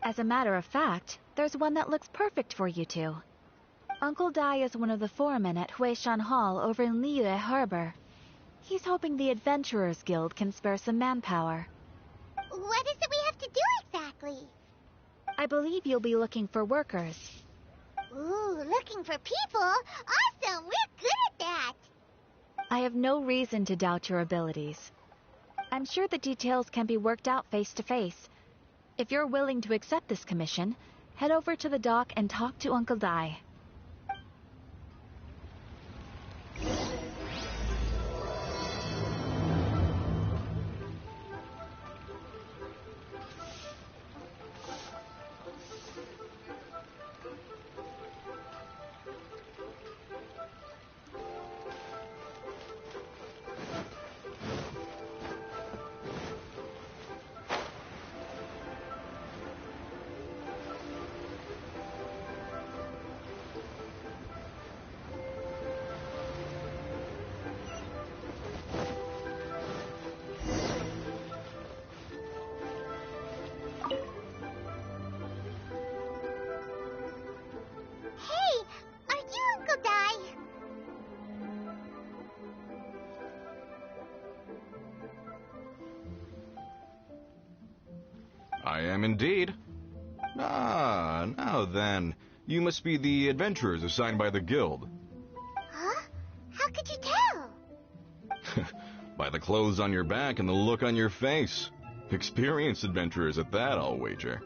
As a matter of fact, there's one that looks perfect for you two. Uncle Dai is one of the foremen at Huishan Hall over in Liyue Harbor. He's hoping the Adventurers Guild can spare some manpower. What is it we have to do exactly? I believe you'll be looking for workers. Ooh, looking for people? Awesome! We're good at that! I have no reason to doubt your abilities. I'm sure the details can be worked out face to face. If you're willing to accept this commission, head over to the dock and talk to Uncle Dai. I am indeed. Ah, now then. You must be the adventurers assigned by the guild. Huh? How could you tell? By the clothes on your back and the look on your face. Experienced adventurers at that, I'll wager.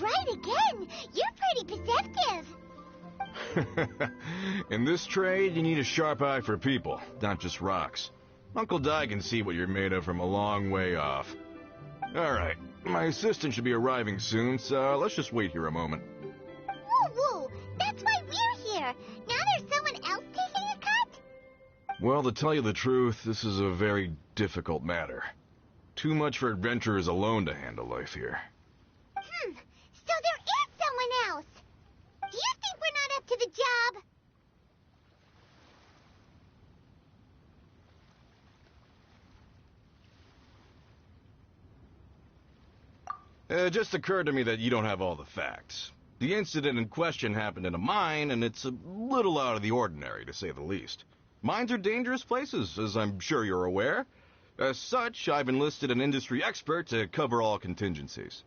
Right again! You're pretty perceptive. In this trade, you need a sharp eye for people, not just rocks. Uncle Dai can see what you're made of from a long way off. Alright, my assistant should be arriving soon, so let's just wait here a moment. Woo-woo! That's why we're here! Now there's someone else taking a cut? Well, to tell you the truth, this is a very difficult matter. Too much for adventurers alone to handle life here. So there is someone else! Do you think we're not up to the job? It just occurred to me that you don't have all the facts. The incident in question happened in a mine, and it's a little out of the ordinary, to say the least. Mines are dangerous places, as I'm sure you're aware. As such, I've enlisted an industry expert to cover all contingencies.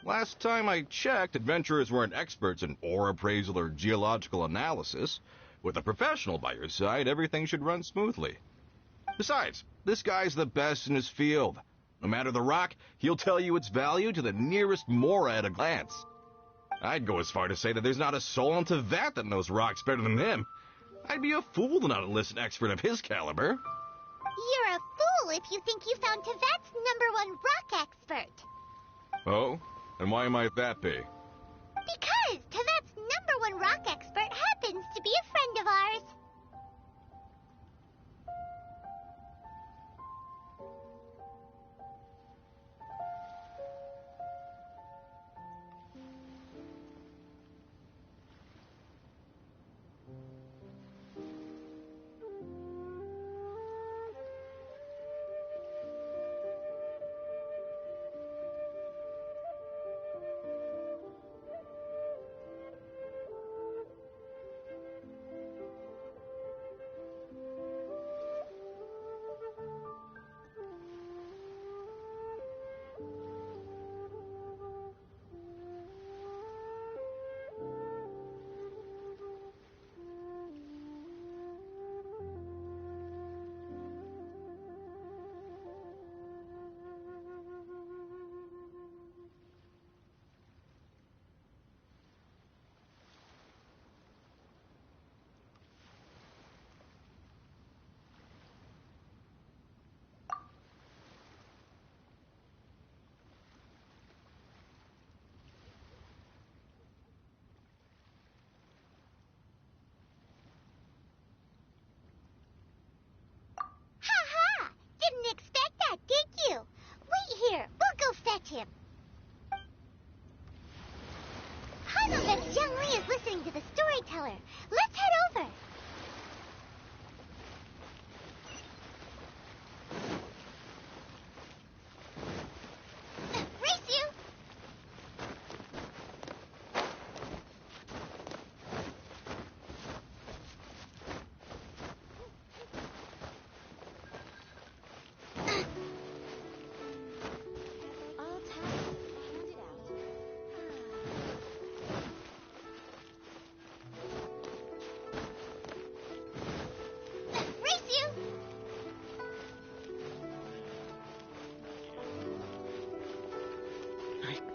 Last time I checked, adventurers weren't experts in ore appraisal or geological analysis. With a professional by your side, everything should run smoothly. Besides, this guy's the best in his field. No matter the rock, he'll tell you its value to the nearest mora at a glance. I'd go as far to say that there's not a soul on Tevat that knows rocks better than him. I'd be a fool to not enlist an expert of his caliber. You're a fool if you think you found Tevat's #1 rock expert. Oh? And why might that be? Because Tevat's #1 rock expert happens to be a friend of ours. Didn't expect that, did you? Wait here. We'll go fetch him. Huddle that Zhongli is listening to the storyteller. Let's head over. Race you.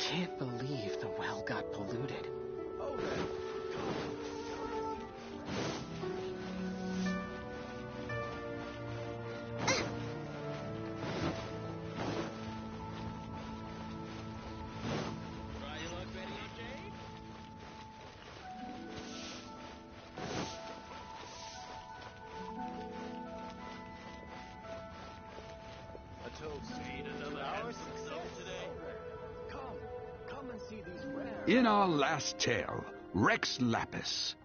can't believe the well got polluted. Oh, then. In our last tale, Rex Lapis.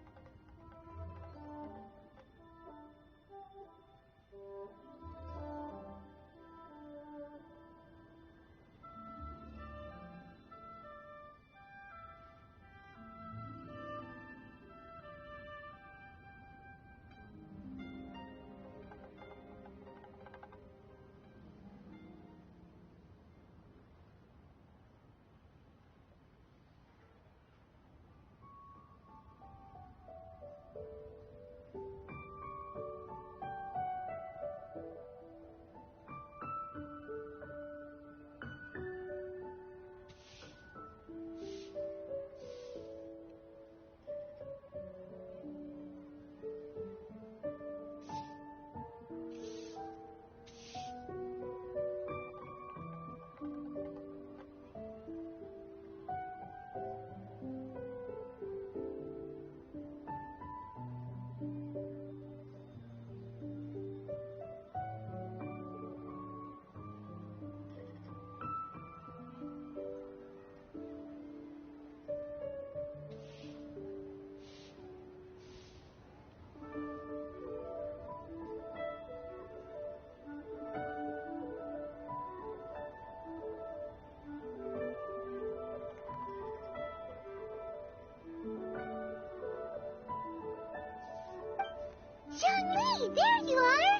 Zongli, there you are!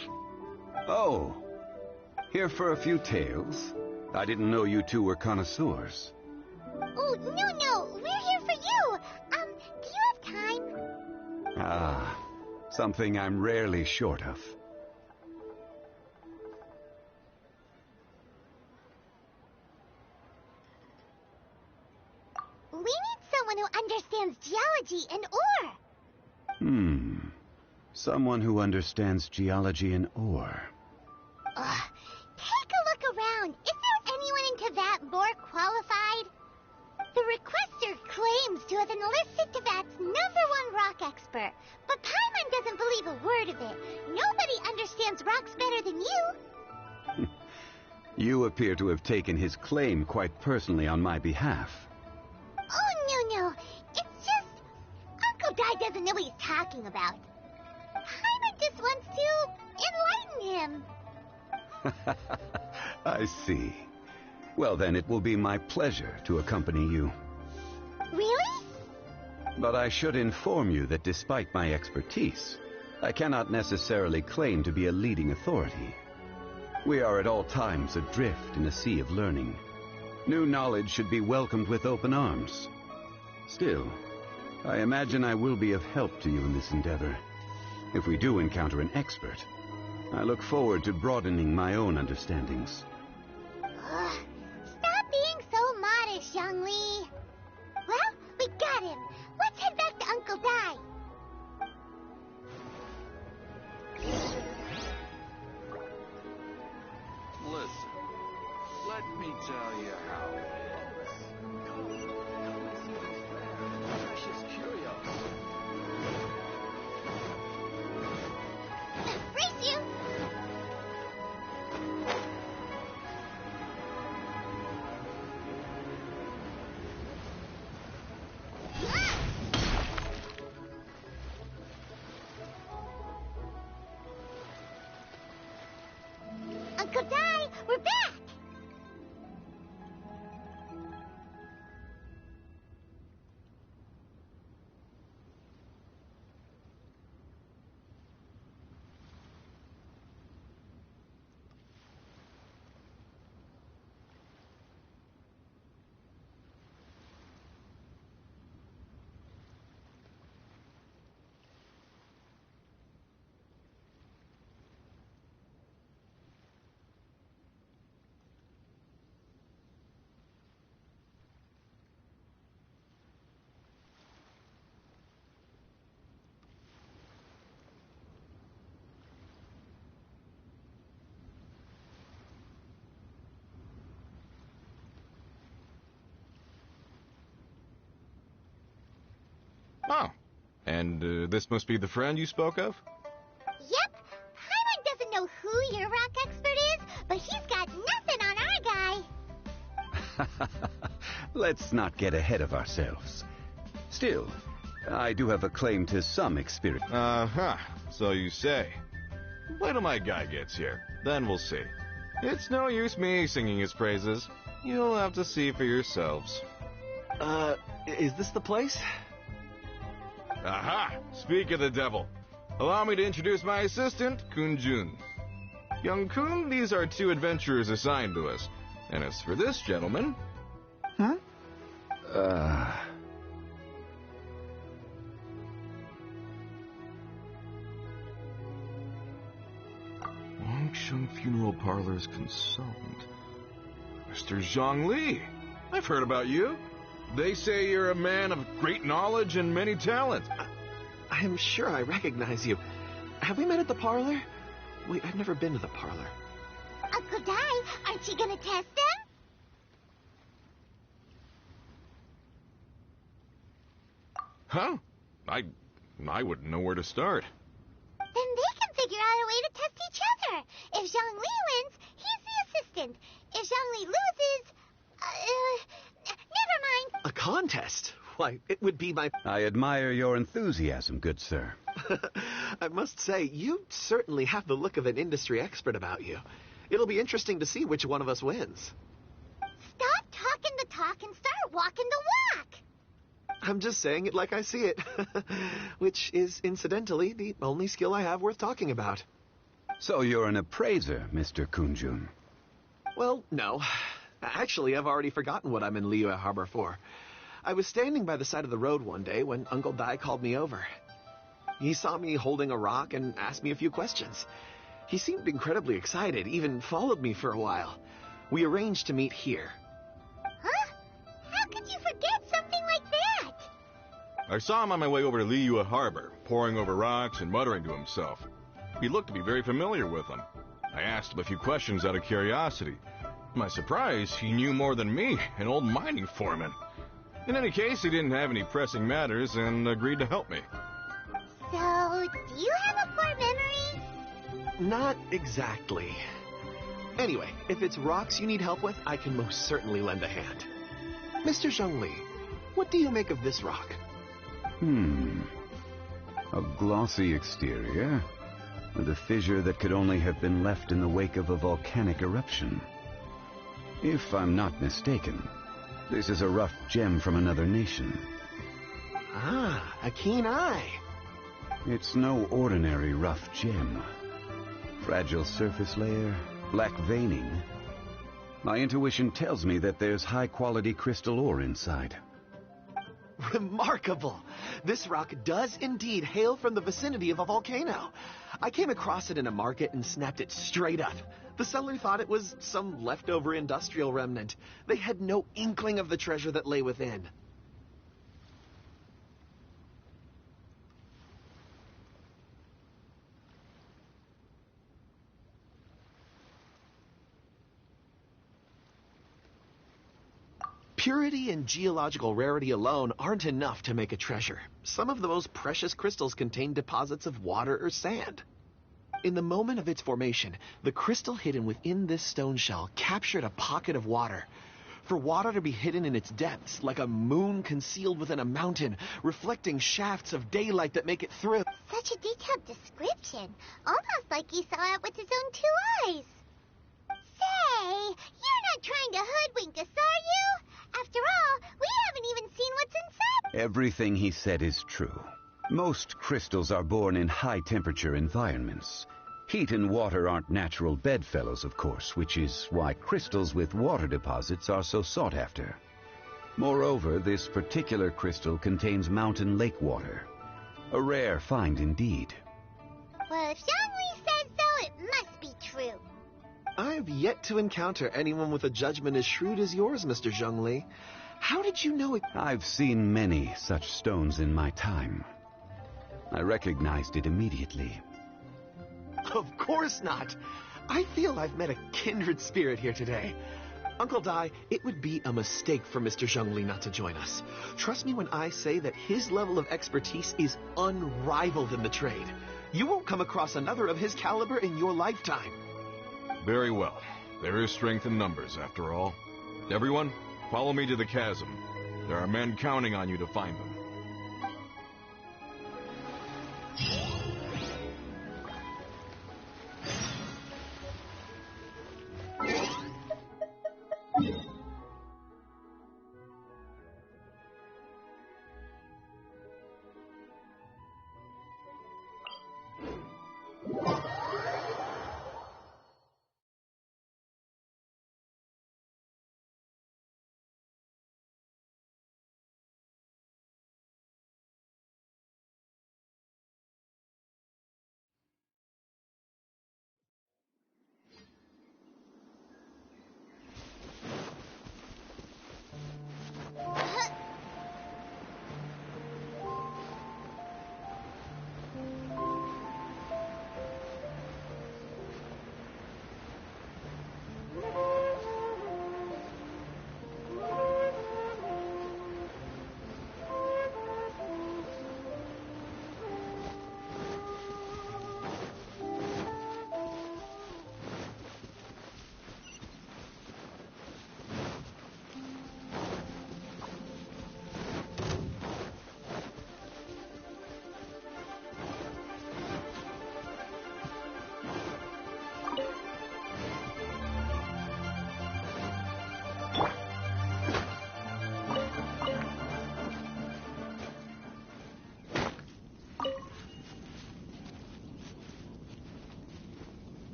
Oh, here for a few tales? I didn't know you two were connoisseurs. Oh, no, we're here for you! Do you have time? Ah, something I'm rarely short of. We need someone who understands geology and ore. Someone who understands geology and ore. Take a look around. Is there anyone in Teyvat more qualified? The requester claims to have enlisted Teyvat's #1 rock expert, but Paimon doesn't believe a word of it. Nobody understands rocks better than you. You appear to have taken his claim quite personally on my behalf. Oh, no. It's just... Uncle Dai doesn't know what he's talking about. Paimon just wants to enlighten him. I see. Well, then it will be my pleasure to accompany you. Really? But I should inform you that despite my expertise, I cannot necessarily claim to be a leading authority. We are at all times adrift in a sea of learning. New knowledge should be welcomed with open arms. Still, I imagine I will be of help to you in this endeavor. If we do encounter an expert, I look forward to broadening my own understandings. Stop being so modest, Zongli. Well, we got him. Let's head back to Uncle Dai. Listen, let me tell you how it is. Come and see these rare, precious curios. Brace you! Oh. And this must be the friend you spoke of? Yep. Paimon doesn't know who your rock expert is, but he's got nothing on our guy. Let's not get ahead of ourselves. Still, I do have a claim to some experience. Uh-huh. So you say. Wait till my guy gets here. Then we'll see. It's no use me singing his praises. You'll have to see for yourselves. Is this the place? Aha! Speak of the devil. Allow me to introduce my assistant, Kun-jun. Young Kun, these are two adventurers assigned to us. And as for this gentleman... Huh? Wangsheng Funeral Parlor's consultant. Mr. Zhongli. I've heard about you. They say you're a man of great knowledge and many talents. I am sure I recognize you. Have we met at the parlor? Wait, I've never been to the parlor. Uncle Dai, aren't you gonna test them? Huh? I wouldn't know where to start. Then they can figure out a way to test each other. If Zhongli wins, he's the assistant. If Zhongli loses, never mind. A contest? Why, it would be my... I admire your enthusiasm, good sir. I must say, you certainly have the look of an industry expert about you. It'll be interesting to see which one of us wins. Stop talking the talk and start walking the walk. I'm just saying it like I see it. Which is, incidentally, the only skill I have worth talking about. So you're an appraiser, Mr. Kun-jun. Well, no. Actually, I've already forgotten what I'm in Liyue Harbor for. I was standing by the side of the road one day when Uncle Dai called me over. He saw me holding a rock and asked me a few questions. He seemed incredibly excited, even followed me for a while. We arranged to meet here. Huh? How could you forget something like that? I saw him on my way over to Liyue Harbor, poring over rocks and muttering to himself. He looked to be very familiar with them. I asked him a few questions out of curiosity. To my surprise, he knew more than me, an old mining foreman. In any case, he didn't have any pressing matters and agreed to help me. So, do you have a poor memory? Not exactly. Anyway, if it's rocks you need help with, I can most certainly lend a hand. Mr. Zhongli, what do you make of this rock? A glossy exterior, with a fissure that could only have been left in the wake of a volcanic eruption. If I'm not mistaken, this is a rough gem from another nation. Ah, a keen eye. It's no ordinary rough gem. Fragile surface layer, black veining. My intuition tells me that there's high-quality crystal ore inside. Remarkable! This rock does indeed hail from the vicinity of a volcano. I came across it in a market and snapped it straight up. The seller thought it was some leftover industrial remnant. They had no inkling of the treasure that lay within. Purity and geological rarity alone aren't enough to make a treasure. Some of the most precious crystals contain deposits of water or sand. In the moment of its formation, the crystal hidden within this stone shell captured a pocket of water. For water to be hidden in its depths, like a moon concealed within a mountain, reflecting shafts of daylight that make it through. Such a detailed description. Almost like he saw it with his own 2 eyes. Say, you're not trying to hoodwink us, are you? After all, we haven't even seen what's inside. Everything he said is true. Most crystals are born in high-temperature environments. Heat and water aren't natural bedfellows, of course, which is why crystals with water deposits are so sought after. Moreover, this particular crystal contains mountain lake water. A rare find indeed. Well, if Zhongli says so, it must be true. I've yet to encounter anyone with a judgment as shrewd as yours, Mr. Zhongli. How did you know it? I've seen many such stones in my time. I recognized it immediately. Of course not. I feel I've met a kindred spirit here today. Uncle Dai, it would be a mistake for Mr. Zhongli not to join us. Trust me when I say that his level of expertise is unrivaled in the trade. You won't come across another of his caliber in your lifetime. Very well. There is strength in numbers, after all. Everyone, follow me to the chasm. There are men counting on you to find them.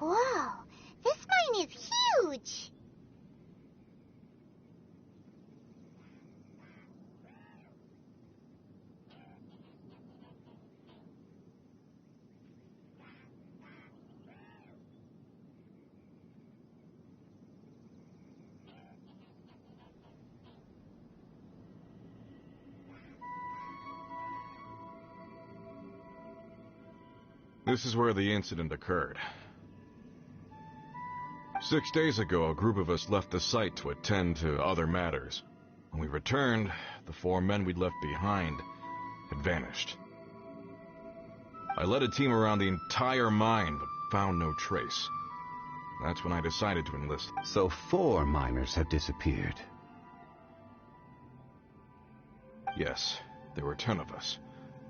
Whoa, this mine is huge! This is where the incident occurred. 6 days ago, a group of us left the site to attend to other matters. When we returned, the 4 men we'd left behind had vanished. I led a team around the entire mine, but found no trace. That's when I decided to enlist. So 4 miners have disappeared. Yes, there were 10 of us.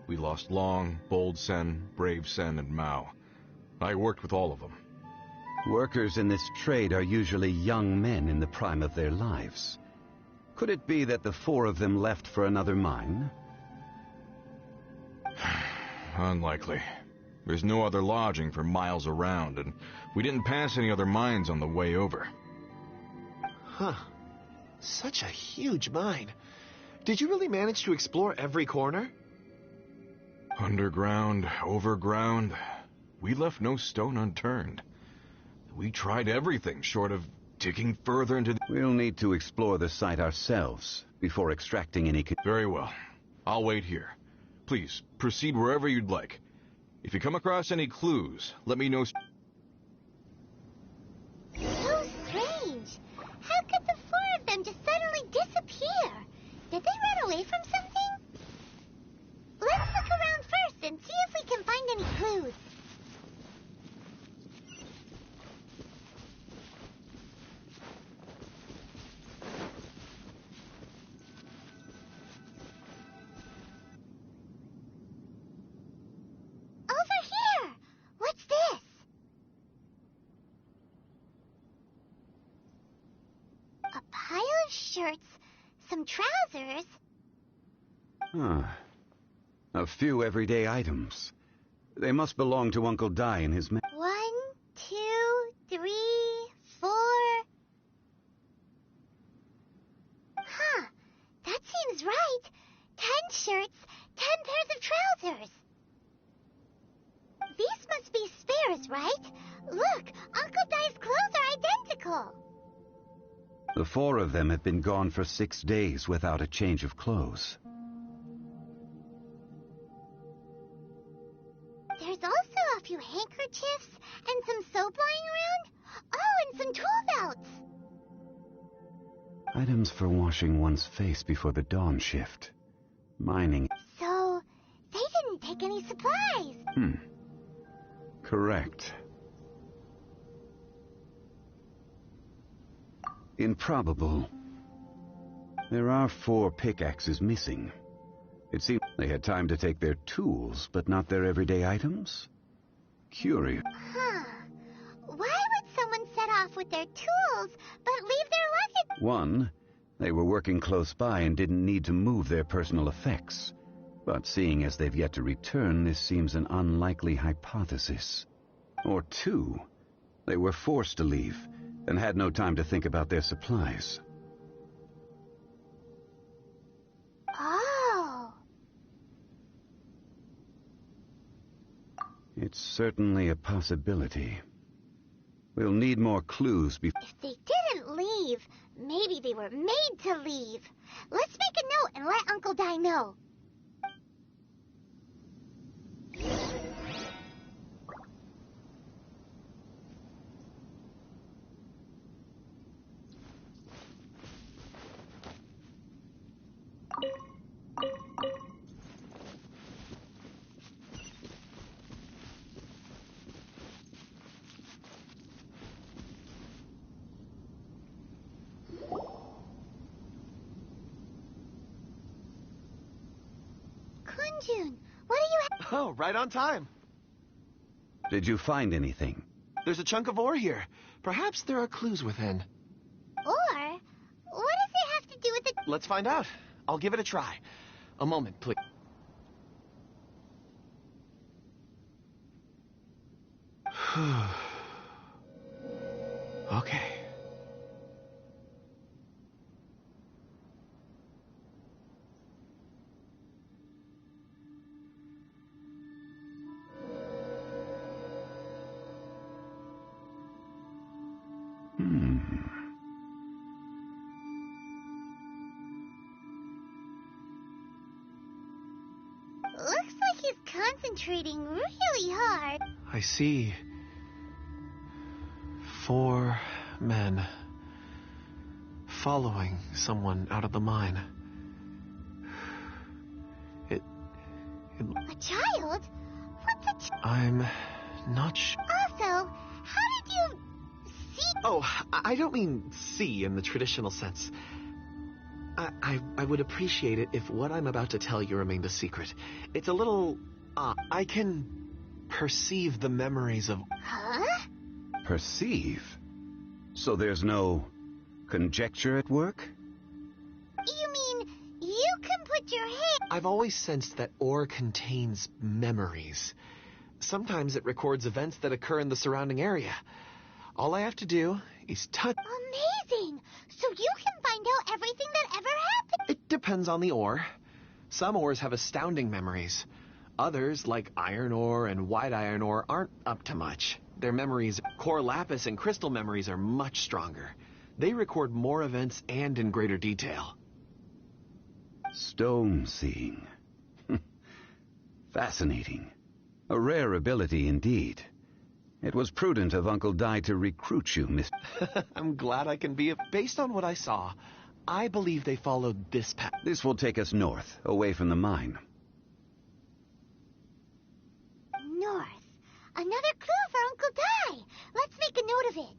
We lost Long, Bold Sen, Brave Sen, and Mao. I worked with all of them. Workers in this trade are usually young men in the prime of their lives. Could it be that the 4 of them left for another mine? Unlikely. There's no other lodging for miles around, and we didn't pass any other mines on the way over. Huh. Such a huge mine. Did you really manage to explore every corner? Underground, overground, we left no stone unturned. We tried everything short of digging further into the... We'll need to explore the site ourselves before extracting any... Very well. I'll wait here. Please, proceed wherever you'd like. If you come across any clues, let me know... So strange. How could the 4 of them just suddenly disappear? Did they run away from something? Let's look around first and see if we can find any clues. Over here! What's this? A pile of shirts, some trousers. Huh. A few everyday items. They must belong to Uncle Dai and his men. 1, 2, 3, 4. Huh. That seems right. 10 shirts, 10 pairs of trousers. These must be spares The 4 of them have been gone for 6 days without a change of clothes. There's also a few handkerchiefs and some soap lying around. Oh, and some tool belts. Items for washing one's face before the dawn shift. Mining. So, they didn't take any supplies. Correct. Improbable. There are 4 pickaxes missing. It seems they had time to take their tools, but not their everyday items? Curious. Huh. Why would someone set off with their tools, but leave their luggage? 1, they were working close by and didn't need to move their personal effects. But seeing as they've yet to return, this seems an unlikely hypothesis. Or 2, they were forced to leave and had no time to think about their supplies. Oh. It's certainly a possibility. We'll need more clues before... If they didn't leave, maybe they were made to leave. Let's make a note and let Uncle Di know. Kunjun, what do you have? Oh, right on time. Did you find anything? There's a chunk of ore here. Perhaps there are clues within. Or, what does it have to do with the... Let's find out. I'll give it a try. A moment, please. Okay. Looks like he's concentrating really hard. I see 4 men following someone out of the mine. It A child? What's a I'm not sure. Also, how did you see... Oh, I don't mean see in the traditional sense. I would appreciate it if what I'm about to tell you remained a secret. It's a little... I can perceive the memories of... Huh? Perceive? So there's no conjecture at work? You mean you can put your hand... I've always sensed that ore contains memories. Sometimes it records events that occur in the surrounding area. All I have to do is touch... Amazing! So you can find out everything that ever happened. It depends on the ore. Some ores have astounding memories. Others, like iron ore and white iron ore, aren't up to much. Their memories, core lapis and crystal memories, are much stronger. They record more events and in greater detail. Stone seeing. Fascinating. A rare ability indeed. It was prudent of Uncle Di to recruit you, Miss... I'm glad I can be... Based on what I saw, I believe they followed this path. This will take us north, away from the mine. North. Another clue for Uncle Di. Let's make a note of it.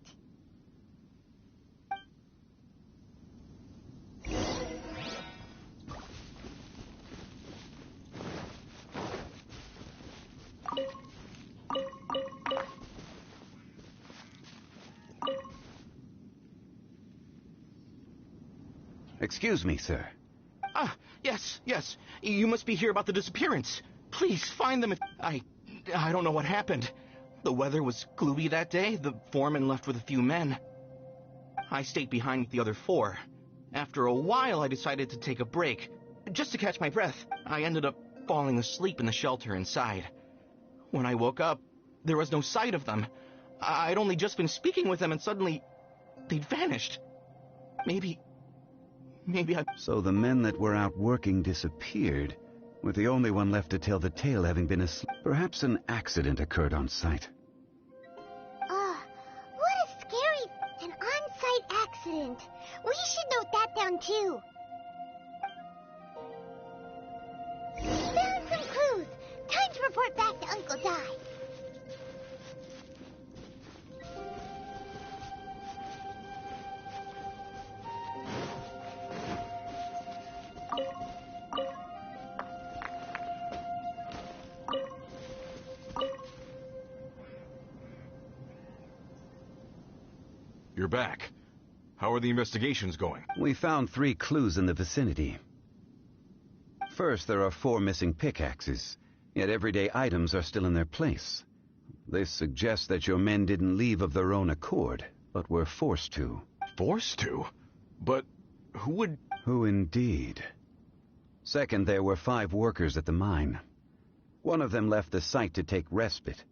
Excuse me, sir. Ah, yes. You must be here about the disappearance. Please, find them. I don't know what happened. The weather was gloomy that day. The foreman left with a few men. I stayed behind with the other 4. After a while, I decided to take a break, just to catch my breath. I ended up falling asleep in the shelter inside. When I woke up, there was no sight of them. I'd only just been speaking with them, and suddenly, they'd vanished. Maybe I... So the men that were out working disappeared, with the only one left to tell the tale having been asleep. Perhaps an accident occurred on site. What a scary... An on-site accident. We should note that down, too. Found some clues. Time to report back to Uncle Di. You're back. How are the investigations going? We found 3 clues in the vicinity. First, there are 4 missing pickaxes, yet everyday items are still in their place. This suggests that your men didn't leave of their own accord, but were forced to. Forced to? But who would... Who indeed? Second, there were 5 workers at the mine. One of them left the site to take respite.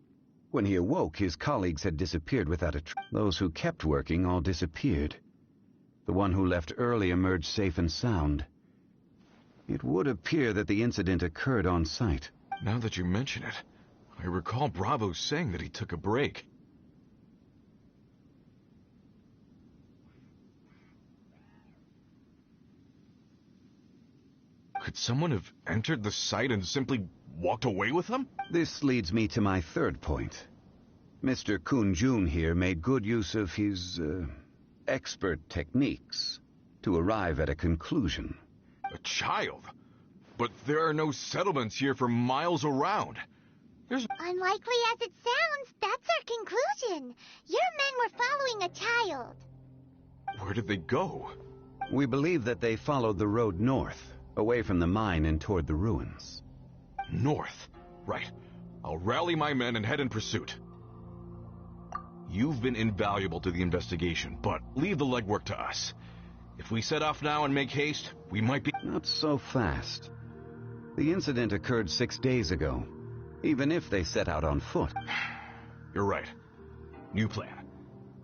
When he awoke, his colleagues had disappeared without a trace. Those who kept working all disappeared. The one who left early emerged safe and sound. It would appear that the incident occurred on site. Now that you mention it, I recall Bravo saying that he took a break. Could someone have entered the site and simply walked away with them? This leads me to my third point. Mr. Kun-jun here made good use of his, expert techniques to arrive at a conclusion. A child? But there are no settlements here for miles around. There's... Unlikely as it sounds, that's our conclusion. Your men were following a child. Where did they go? We believe that they followed the road north, away from the mine and toward the ruins. North? Right. I'll rally my men and head in pursuit. You've been invaluable to the investigation, but leave the legwork to us. If we set off now and make haste, we might be... Not so fast. The incident occurred 6 days ago, even if they set out on foot. You're right. New plan.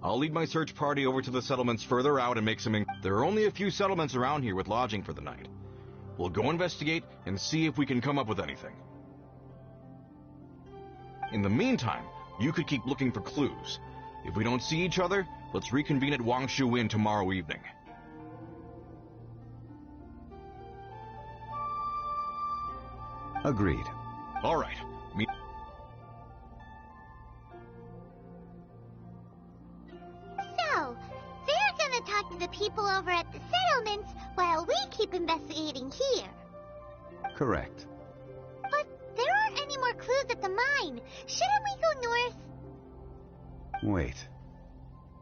I'll lead my search party over to the settlements further out and make some... There are only a few settlements around here with lodging for the night. We'll go investigate and see if we can come up with anything. In the meantime, you could keep looking for clues. If we don't see each other, let's reconvene at Wangshu Inn tomorrow evening. Agreed. All right. So, they're gonna talk to the people over at the settlements while we keep investigating here. Correct. But there aren't any more clues at the mine. Shouldn't we go north? Wait.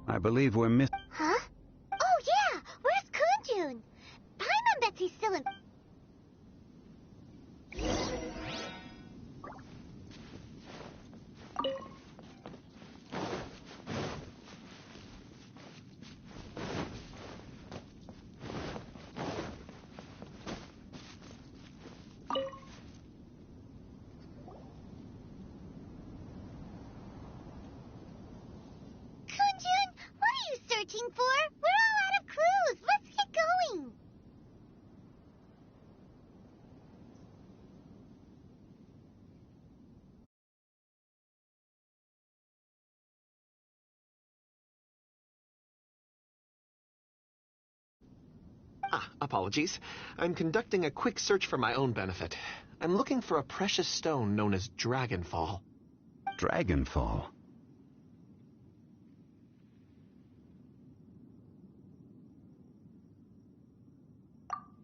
I believe we're missing... Huh? Oh yeah! Where's Kunjun? Paimon bets he's still in... Searching for? We're all out of clues. Let's get going. Apologies. I'm conducting a quick search for my own benefit. I'm looking for a precious stone known as Dragonfall. Dragonfall?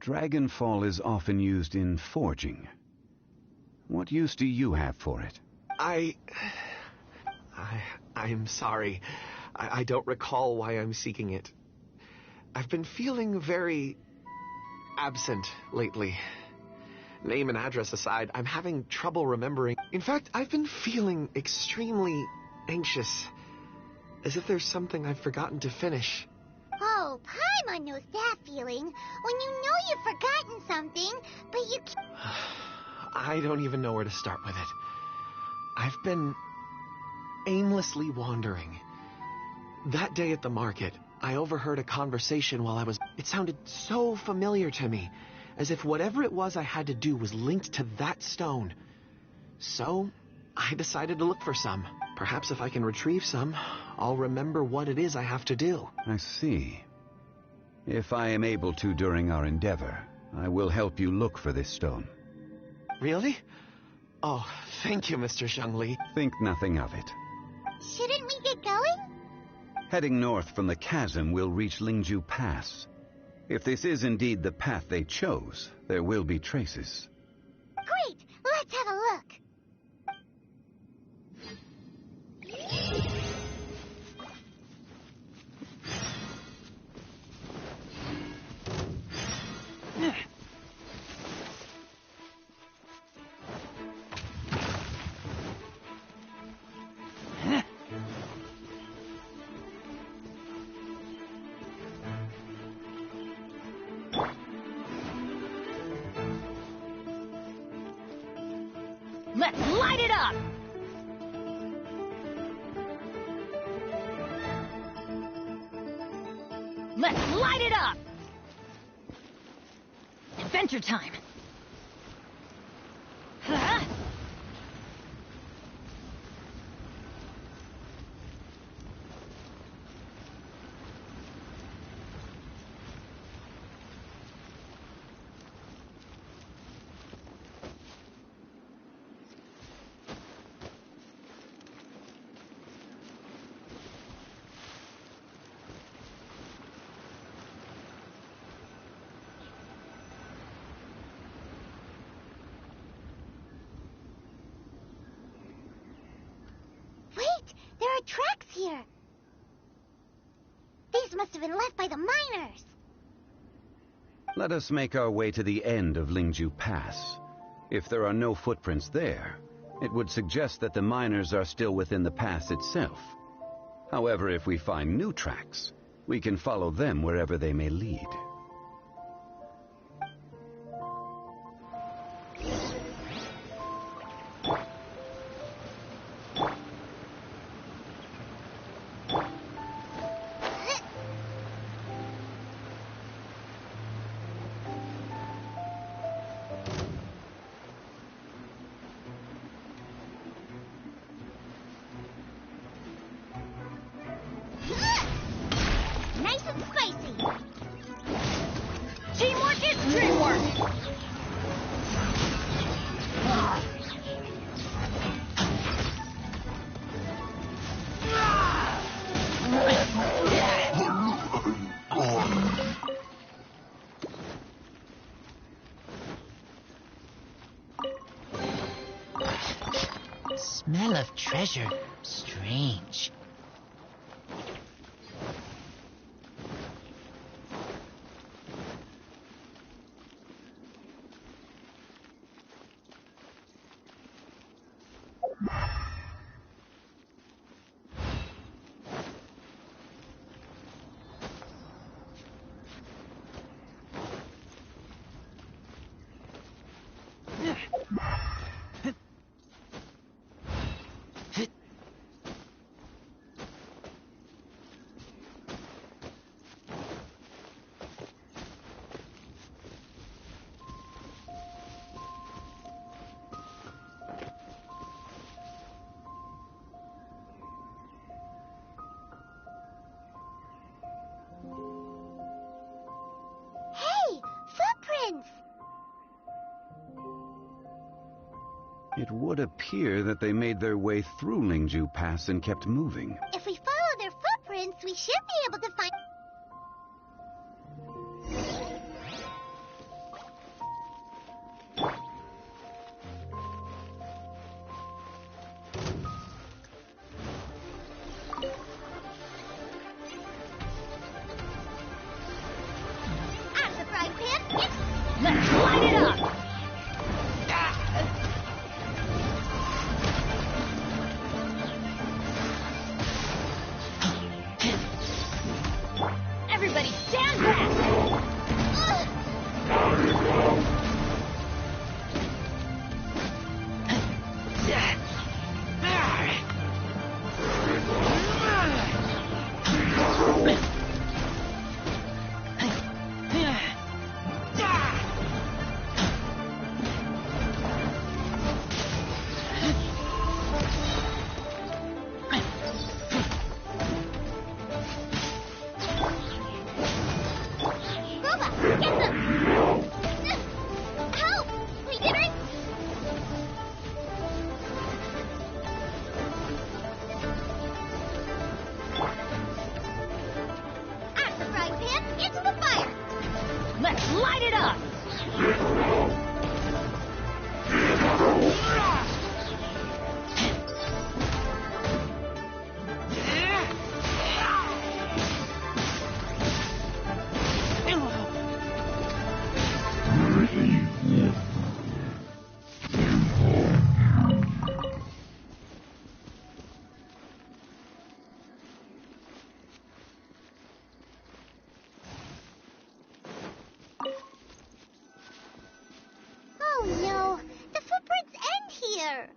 Dragonfall is often used in forging. What use do you have for it? I'm sorry. I don't recall why I'm seeking it. I've been feeling very absent lately. Name and address aside, I'm having trouble remembering. In fact, I've been feeling extremely anxious, as if there's something I've forgotten to finish. Oh, Paimon knows that feeling. When you know you've forgotten something, but you can't... I don't even know where to start with it. I've been aimlessly wandering. That day at the market, I overheard a conversation while I was... It sounded so familiar to me, as if whatever it was I had to do was linked to that stone. So, I decided to look for some. Perhaps if I can retrieve some, I'll remember what it is I have to do. I see. If I am able to during our endeavor, I will help you look for this stone. Really? Oh, thank you, Mr. Zhongli. Think nothing of it. Shouldn't we get going? Heading north from the chasm, we'll reach Lingju Pass. If this is indeed the path they chose, there will be traces. Great! Let's have a look. Let's light it up! Let's light it up! Adventure time! Huh? There are tracks here. These must have been left by the miners. Let us make our way to the end of Lingju Pass. If there are no footprints there, it would suggest that the miners are still within the pass itself. However, if we find new tracks, we can follow them wherever they may lead. Nice and spicy. Teamwork is dreamwork! Smell of treasure. Strange. Hey, footprints! It would appear that they made their way through Lingju Pass and kept moving. If we follow their footprints, we should be able to find... Out of the frying pan, Let's light it up! Everybody stand back! fight with him. Into the fire. Let's light it up! Oh no, the footprints end here.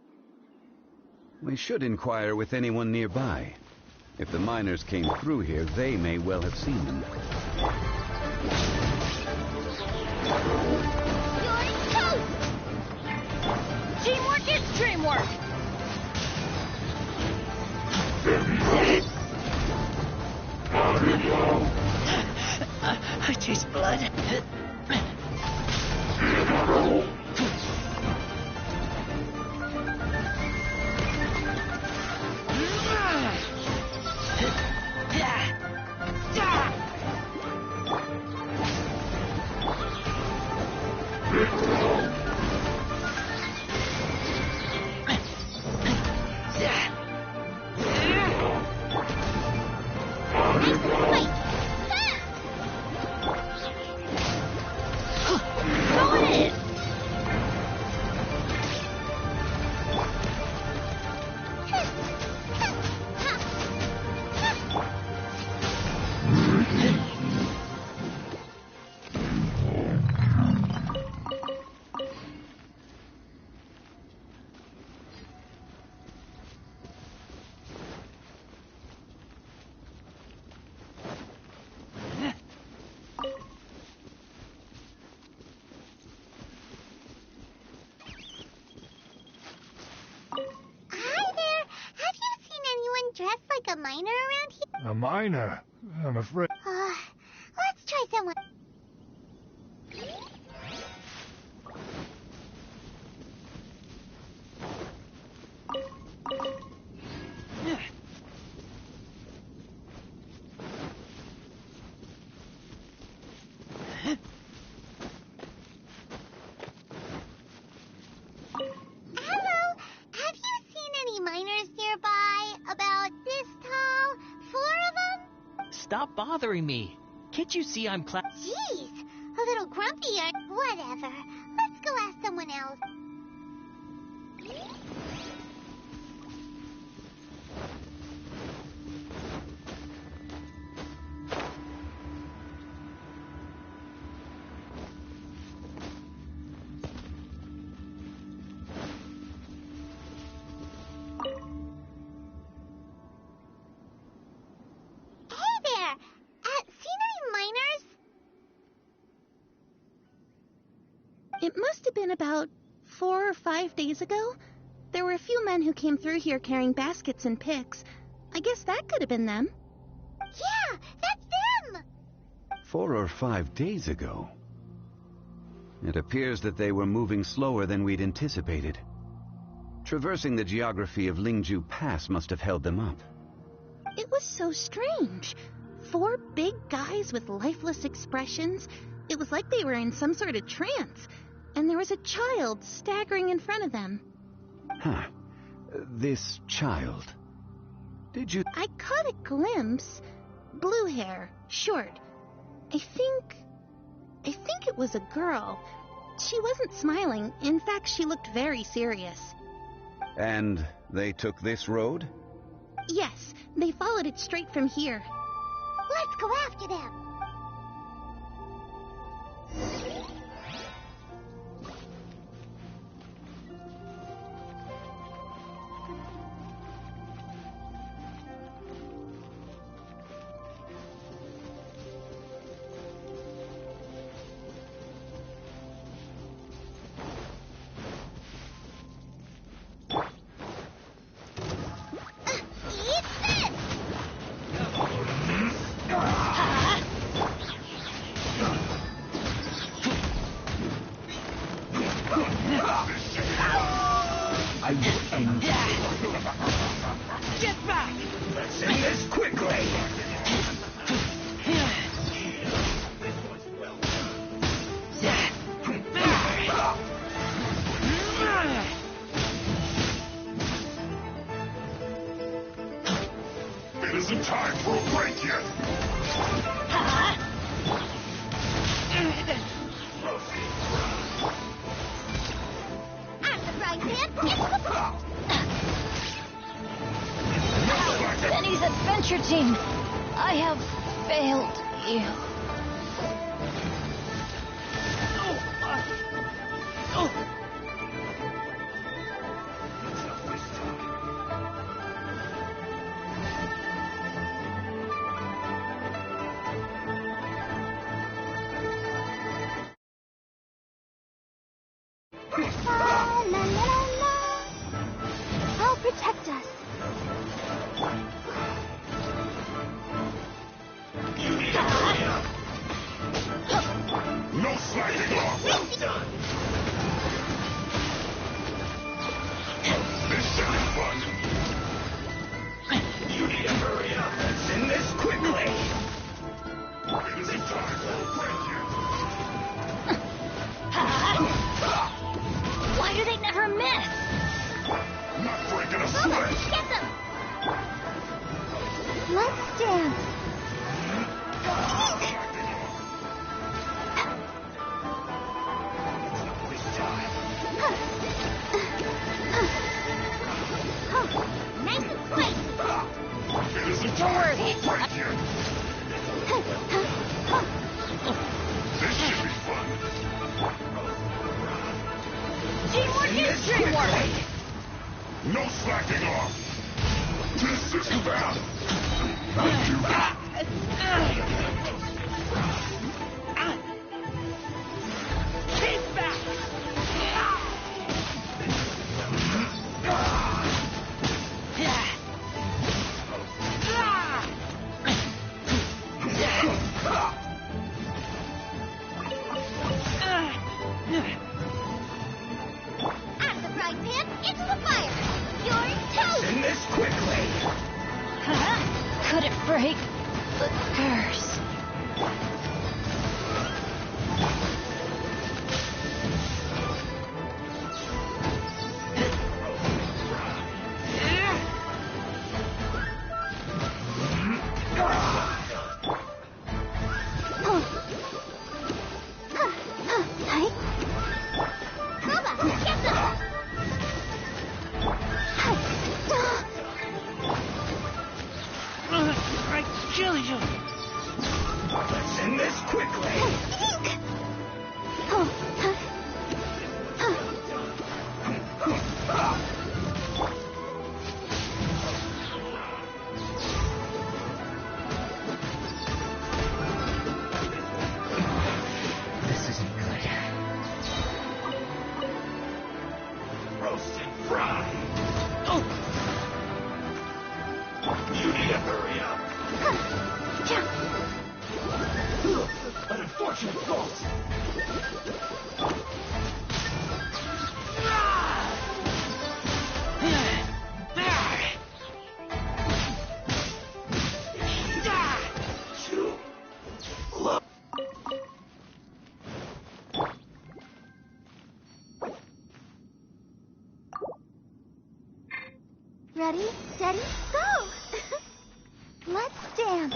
We should inquire with anyone nearby. If the miners came through here, they may well have seen them. You're toast! Teamwork is dreamwork! I taste blood. Dressed like a miner around here? A miner? I'm afraid. Let's try someone. Hello, have you seen any miners nearby? About this tall? 4 of them? Stop bothering me. Can't you see I'm Jeez, a little grumpy or whatever. Let's go ask someone else. It must have been about 4 or 5 days ago. There were a few men who came through here carrying baskets and picks. I guess that could have been them. Yeah, that's them! 4 or 5 days ago. It appears that they were moving slower than we'd anticipated. Traversing the geography of Lingju Pass must have held them up. It was so strange. 4 big guys with lifeless expressions. It was like they were in some sort of trance. And there was a child staggering in front of them. Huh. This child. Did you... I caught a glimpse. Blue hair, short. I think it was a girl. She wasn't smiling. In fact, she looked very serious. And they took this road? Yes, they followed it straight from here. Let's go after them. We'll break you! At the frying pan, it's the pot! Benny's adventure team, I have failed you. La la la la. I'll protect us. No slacking off! This should be fun! You need to hurry up and send this quickly! It isn't time, we'll break you! Why do they never miss? Not breaking a Mama, sweat! get them! Let's dance. Nice and quick. It isn't time, we'll break you! This should be fun! Teamwork is teamwork! No slacking off! This is bad! Thank you! Keep back! At the frying pan, it's the fire. You're toast. Send this quickly! Could it break the curse? Hey. Mama, get them. I kill you! Let's end this quickly! This isn't good. Roast and fry! You need to hurry up! An unfortunate fault! Too low. Ready, steady, go! Let's dance.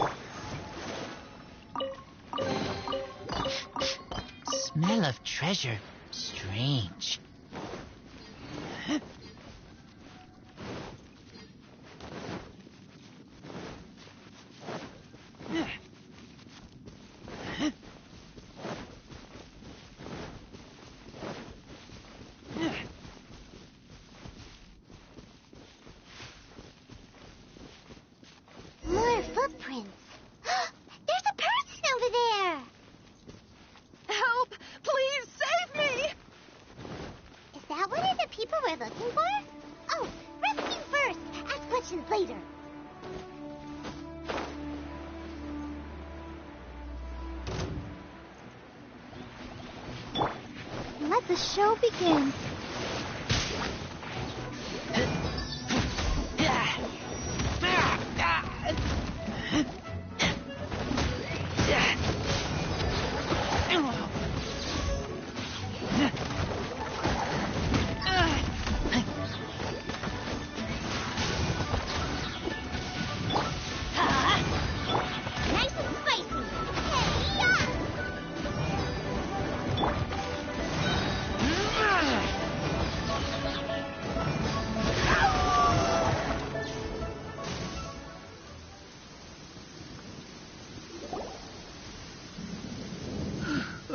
Smell of treasure. Strange. More footprints. There's a person over there. Help! Please save me! Is that one of the people we're looking for? Oh, rescue first. Ask questions later. Let the show begin.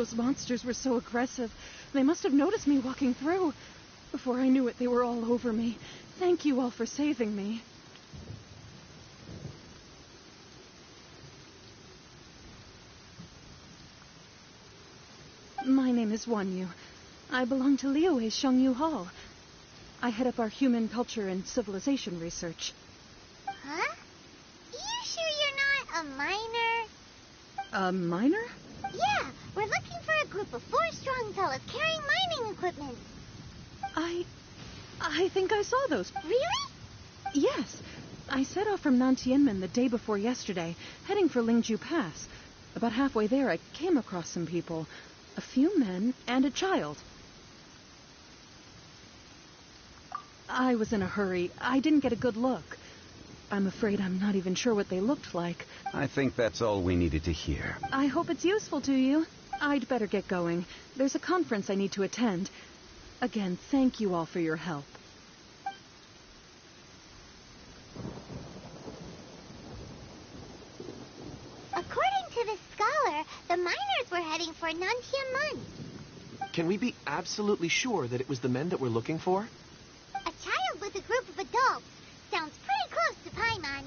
Those monsters were so aggressive. They must have noticed me walking through. Before I knew it, they were all over me. Thank you all for saving me. My name is Wanyu. I belong to Liyue's Shengyu Hall. I head up our human culture and civilization research. Huh? You sure you're not a miner? A miner? Yeah, we're looking for a group of 4 strong fellas carrying mining equipment. I think I saw those. Really? Yes. I set off from Nantianmen the day before yesterday, heading for Lingju Pass. About halfway there, I came across some people. A few men and a child. I was in a hurry. I didn't get a good look. I'm afraid I'm not even sure what they looked like. I think that's all we needed to hear. I hope it's useful to you. I'd better get going. There's a conference I need to attend. Again, thank you all for your help. According to this scholar, the miners were heading for Nantianmen. Can we be absolutely sure that it was the men that we're looking for? A child with a group of adults. Sounds pretty close to Paimon.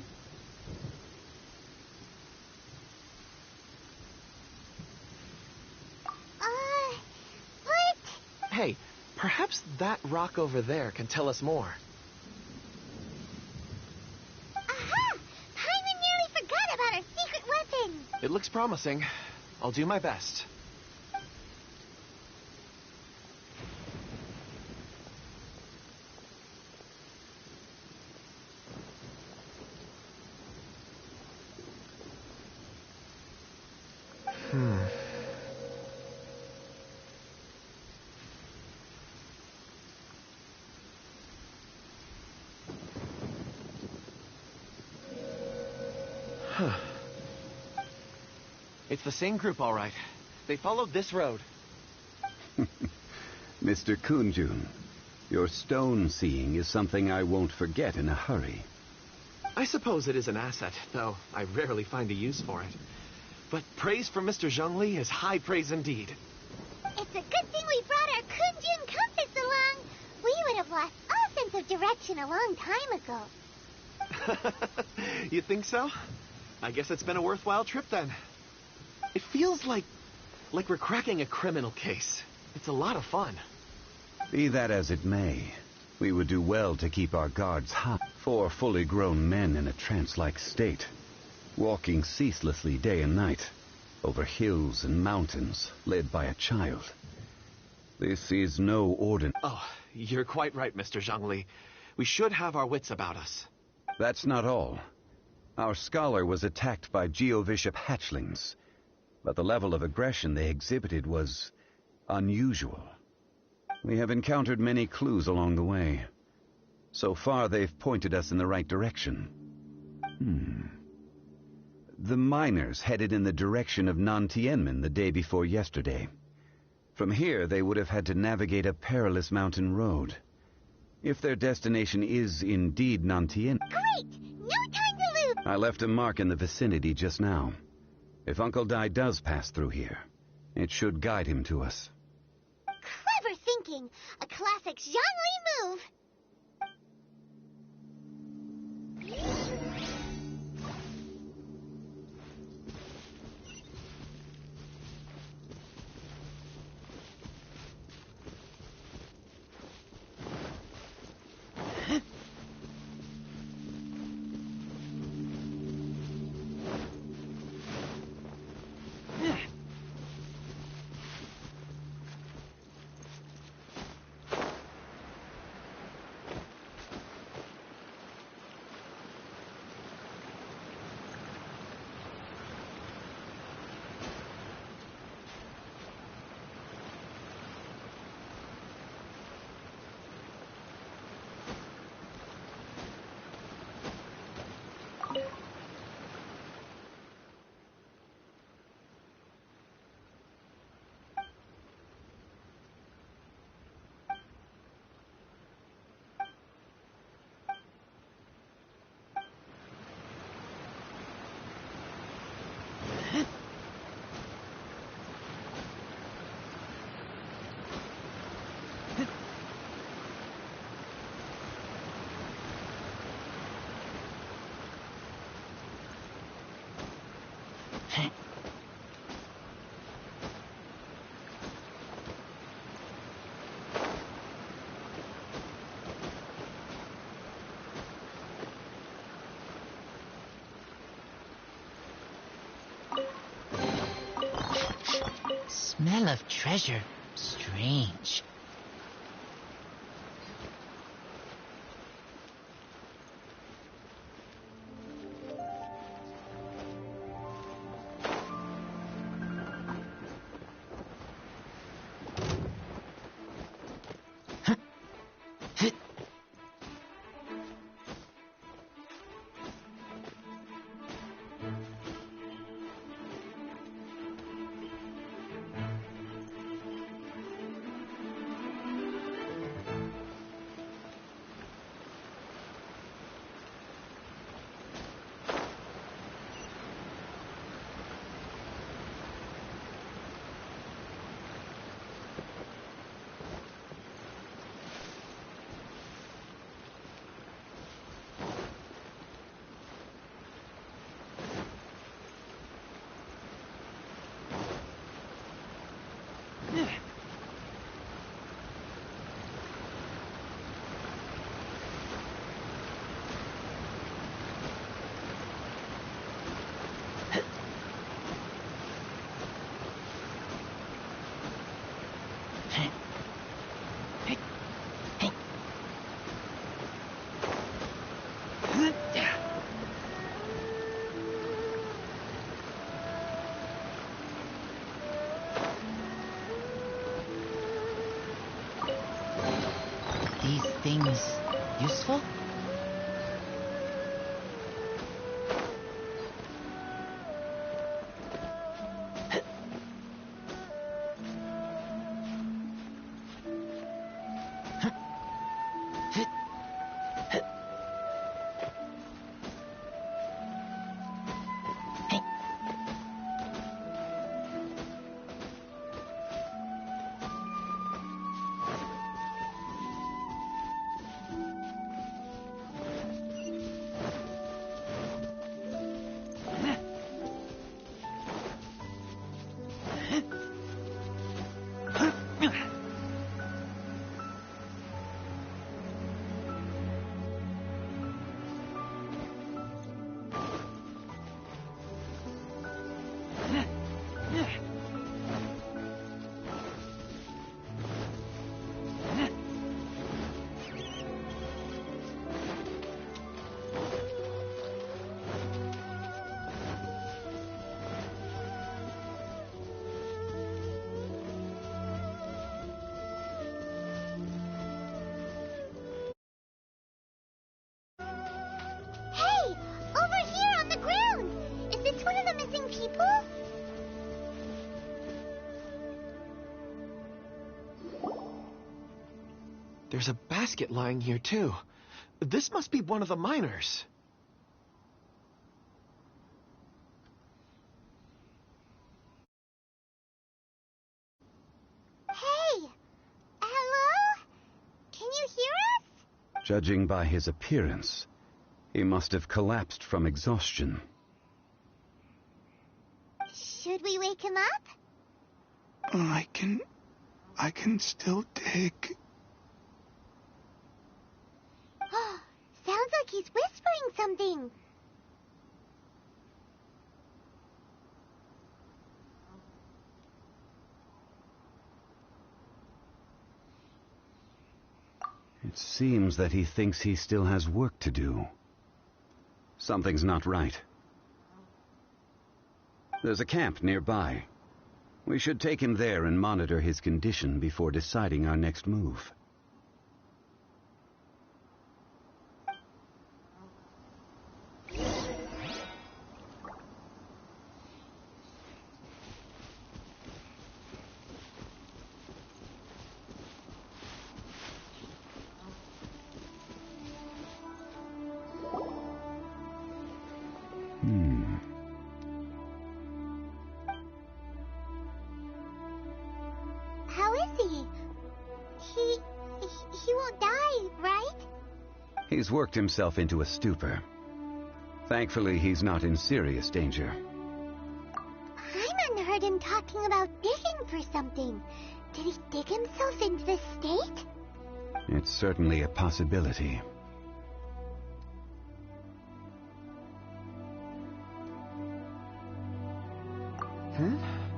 But... Hey, perhaps that rock over there can tell us more. Aha! Paimon nearly forgot about our secret weapon. It looks promising. I'll do my best. It's the same group, all right. They followed this road. Mr. Kunjun, your stone seeing is something I won't forget in a hurry. I suppose it is an asset, though I rarely find a use for it. But praise from Mr. Zhongli is high praise indeed. It's a good thing we brought our Kunjun compass along. We would have lost all sense of direction a long time ago. You think so? I guess it's been a worthwhile trip then. It feels like we're cracking a criminal case. It's a lot of fun. Be that as it may, we would do well to keep our guards high. 4 fully grown men in a trance-like state, walking ceaselessly day and night, over hills and mountains, led by a child. This is no ordinary... Oh, you're quite right, Mr. Zhongli. We should have our wits about us. That's not all. Our scholar was attacked by Geovishap hatchlings, but the level of aggression they exhibited was unusual. We have encountered many clues along the way. So far, they've pointed us in the right direction. The miners headed in the direction of Nantianmen the day before yesterday. From here, they would have had to navigate a perilous mountain road. If their destination is indeed Nantianmen... Great! No time to lose! I left a mark in the vicinity just now. If Uncle Dai does pass through here, it should guide him to us. Clever thinking! A classic Zhongli move! Smell of treasure. Strange. These things useful? Hey! Over here on the ground! Is this one of the missing people? There's a basket lying here, too. This must be one of the miners. Hey! Hello? Can you hear us? Judging by his appearance, he must have collapsed from exhaustion. Should we wake him up? I can still dig. Sounds like he's whispering something. It seems that he thinks he still has work to do. Something's not right. There's a camp nearby. We should take him there and monitor his condition before deciding our next move. How is he? He won't die, right? He's worked himself into a stupor. Thankfully, he's not in serious danger. Hyman heard him talking about digging for something. Did he dig himself into this state? It's certainly a possibility.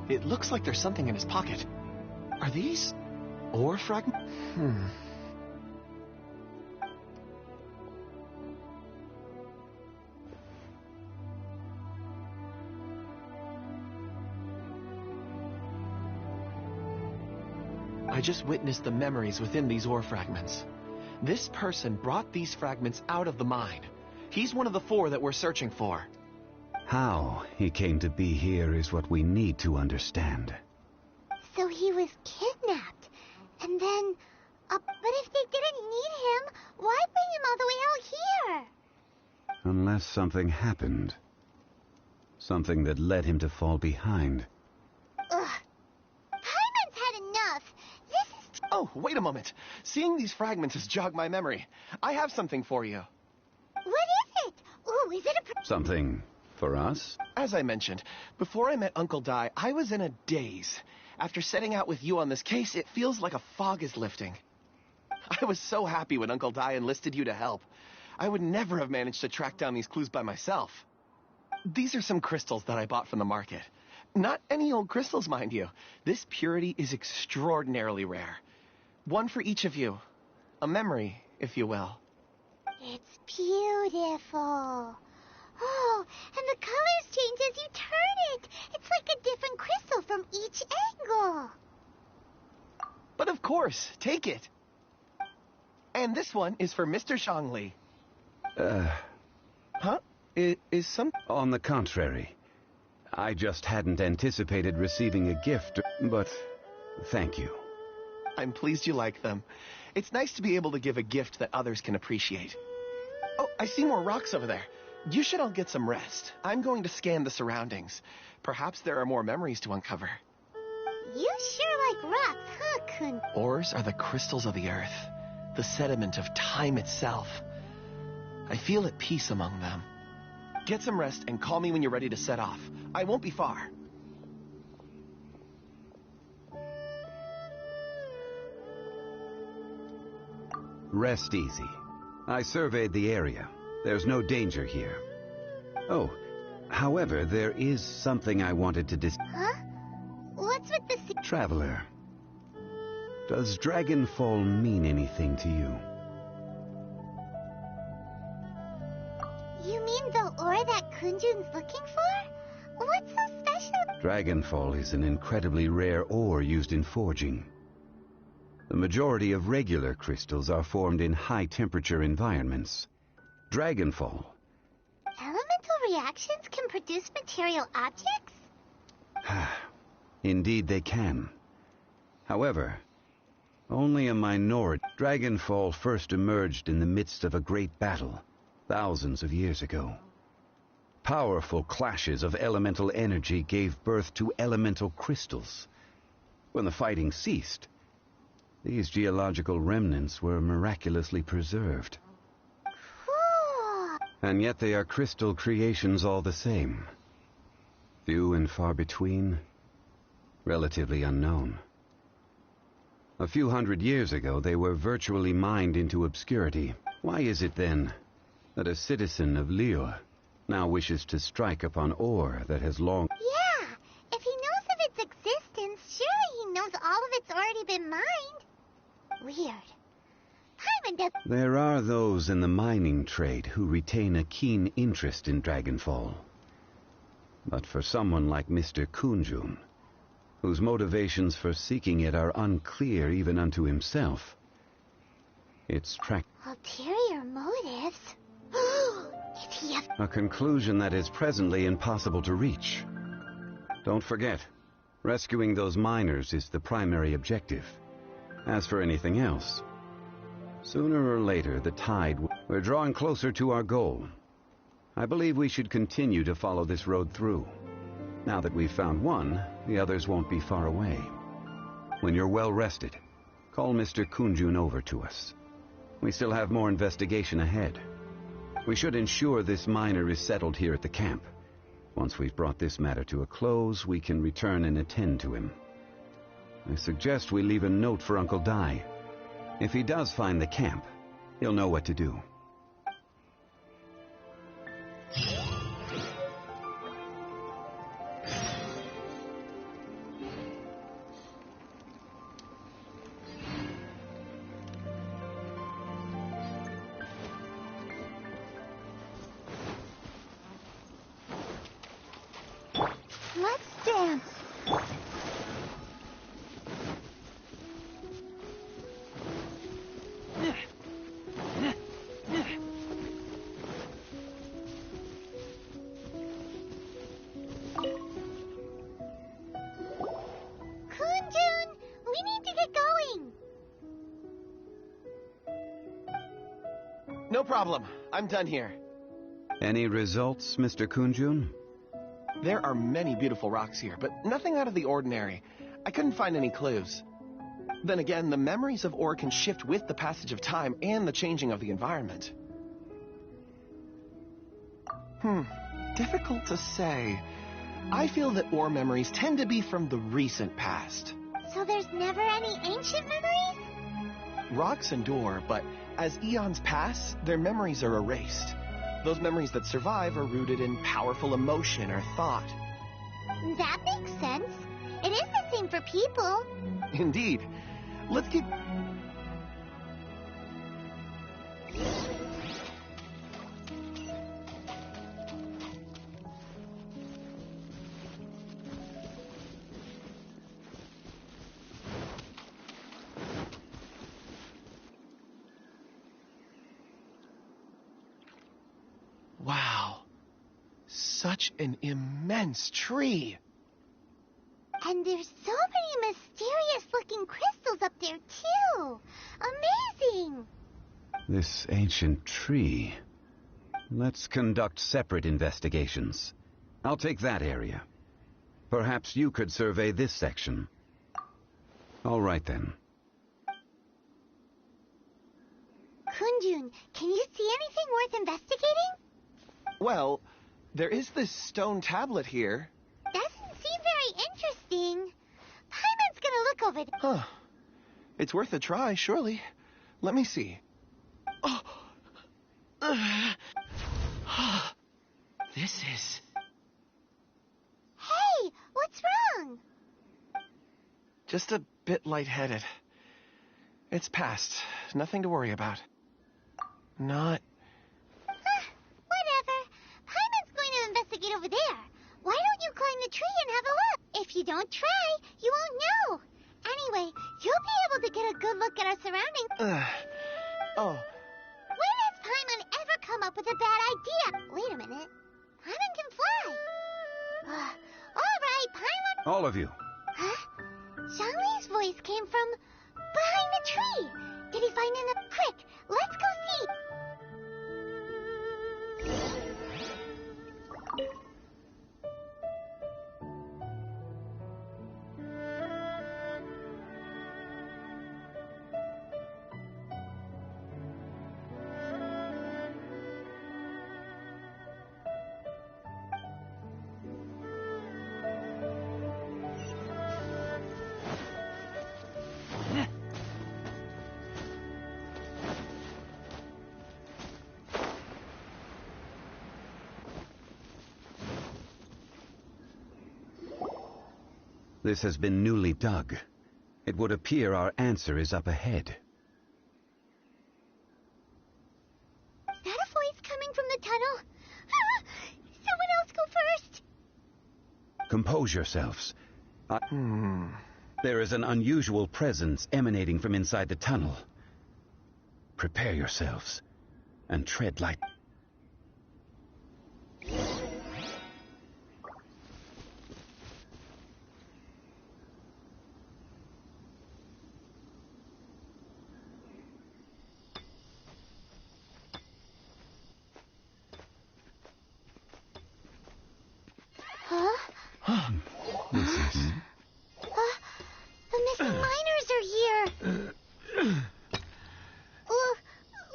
It looks like there's something in his pocket. Are these ore fragments? I just witnessed the memories within these ore fragments. This person brought these fragments out of the mine. He's one of the 4 that we're searching for. How he came to be here is what we need to understand. So he was kidnapped, and then... but if they didn't need him, why bring him all the way out here? Unless something happened. Something that led him to fall behind. Ugh. Paimon's had enough. This is... Oh, wait a moment. Seeing these fragments has jogged my memory. I have something for you. What is it? Ooh, is it a... Something for us? As I mentioned, before I met Uncle Dai, I was in a daze. After setting out with you on this case, it feels like a fog is lifting. I was so happy when Uncle Dai enlisted you to help. I would never have managed to track down these clues by myself. These are some crystals that I bought from the market. Not any old crystals, mind you. This purity is extraordinarily rare. One for each of you. A memory, if you will. It's beautiful. Oh, and the colors change as you turn it. It's like a different crystal from each angle. But of course, take it. And this one is for Mr. Zongli. Huh? Is some... On the contrary. I just hadn't anticipated receiving a gift, but thank you. I'm pleased you like them. It's nice to be able to give a gift that others can appreciate. Oh, I see more rocks over there. You should all get some rest. I'm going to scan the surroundings. Perhaps there are more memories to uncover. You sure like rocks, huh, Kun? Ores are the crystals of the earth, the sediment of time itself. I feel at peace among them. Get some rest and call me when you're ready to set off. I won't be far. Rest easy. I surveyed the area. There's no danger here. Oh, however, there is something I wanted to Huh? What's with the... Traveler, does Dragonfall mean anything to you? You mean the ore that Kunjun's looking for? What's so special? Dragonfall is an incredibly rare ore used in forging. The majority of regular crystals are formed in high-temperature environments. Dragonfall. Elemental reactions can produce material objects? Indeed they can. However, only a minority. Dragonfall first emerged in the midst of a great battle, thousands of years ago. Powerful clashes of elemental energy gave birth to elemental crystals. When the fighting ceased, these geological remnants were miraculously preserved. Cool. And yet they are crystal creations all the same. Few and far between, relatively unknown. A few hundred years ago, they were virtually mined into obscurity. Why is it then that a citizen of Liyue now wishes to strike upon ore that has long... Yeah, if he knows of its existence, surely he knows all of it's already been mined. Weird. Paimon does... There are those in the mining trade who retain a keen interest in Dragonfall. But for someone like Mr. Kunjun, whose motivations for seeking it are unclear even unto himself, it's ulterior motives? If he has... a conclusion that is presently impossible to reach. Don't forget, rescuing those miners is the primary objective. As for anything else, sooner or later the tide... We're drawing closer to our goal. I believe we should continue to follow this road through. Now that we've found one, the others won't be far away. When you're well rested, call Mr. Kunjun over to us. We still have more investigation ahead. We should ensure this miner is settled here at the camp. Once we've brought this matter to a close, we can return and attend to him. I suggest we leave a note for Uncle Dai. If he does find the camp, he'll know what to do. dance. Kunjun, we need to get going. No problem. I'm done here. Any results, Mr. Kunjun? There are many beautiful rocks here, but nothing out of the ordinary. I couldn't find any clues. Then again, the memories of ore can shift with the passage of time and the changing of the environment. Difficult to say. I feel that ore memories tend to be from the recent past. So there's never any ancient memories? Rocks endure, but as eons pass, their memories are erased. Those memories that survive are rooted in powerful emotion or thought. That makes sense. It is the same for people. Indeed. Let's keep... Wow. Such an immense tree. And there's so many mysterious-looking crystals up there, too. Amazing! This ancient tree. Let's conduct separate investigations. I'll take that area. Perhaps you could survey this section. All right, then. Kunjun, can you see anything worth investigating? Well, there is this stone tablet here. Doesn't seem very interesting. Paimon's gonna look over there. Huh. It's worth a try, surely. Let me see. Oh. This is... Hey, what's wrong? just a bit lightheaded. It's past. Nothing to worry about. Not... Whatever. Paimon's going to investigate over there. Why don't you climb the tree and have a look? If you don't try, you won't know. Anyway, you'll be able to get a good look at our surroundings. Oh. When has Paimon ever come up with a bad idea? Wait a minute. Paimon can fly. All right, Paimon. All of you. Huh? Zongli's voice came from behind the tree. Did he find an... Quick, let's go see. This has been newly dug. It would appear our answer is up ahead. Is that a voice coming from the tunnel? Someone else go first. Compose yourselves. There is an unusual presence emanating from inside the tunnel. Prepare yourselves and tread light. The missing miners are here.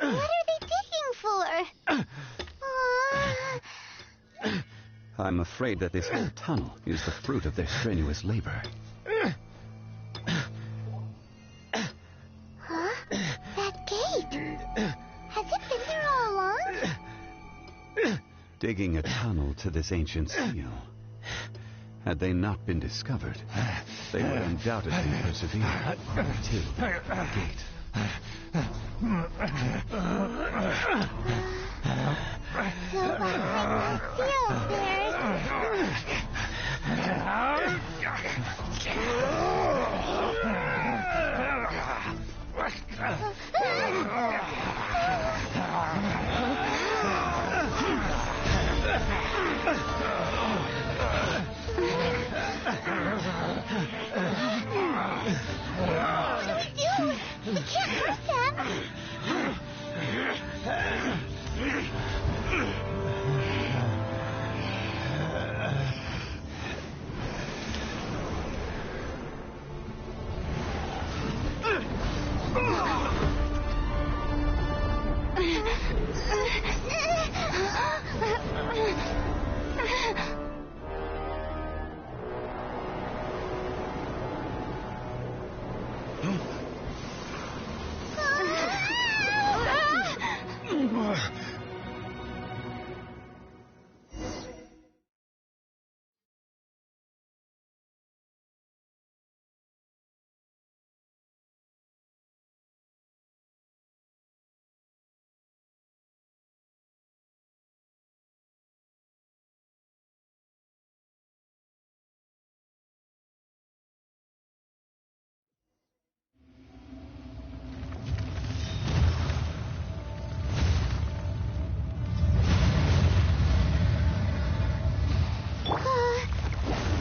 What are they digging for? I'm afraid that this whole tunnel is the fruit of their strenuous labor. Huh? That gate. Has it been there all along? Digging a tunnel to this ancient seal. Had they not been discovered, they would undoubtedly persevere until the gate. We can't hurt them.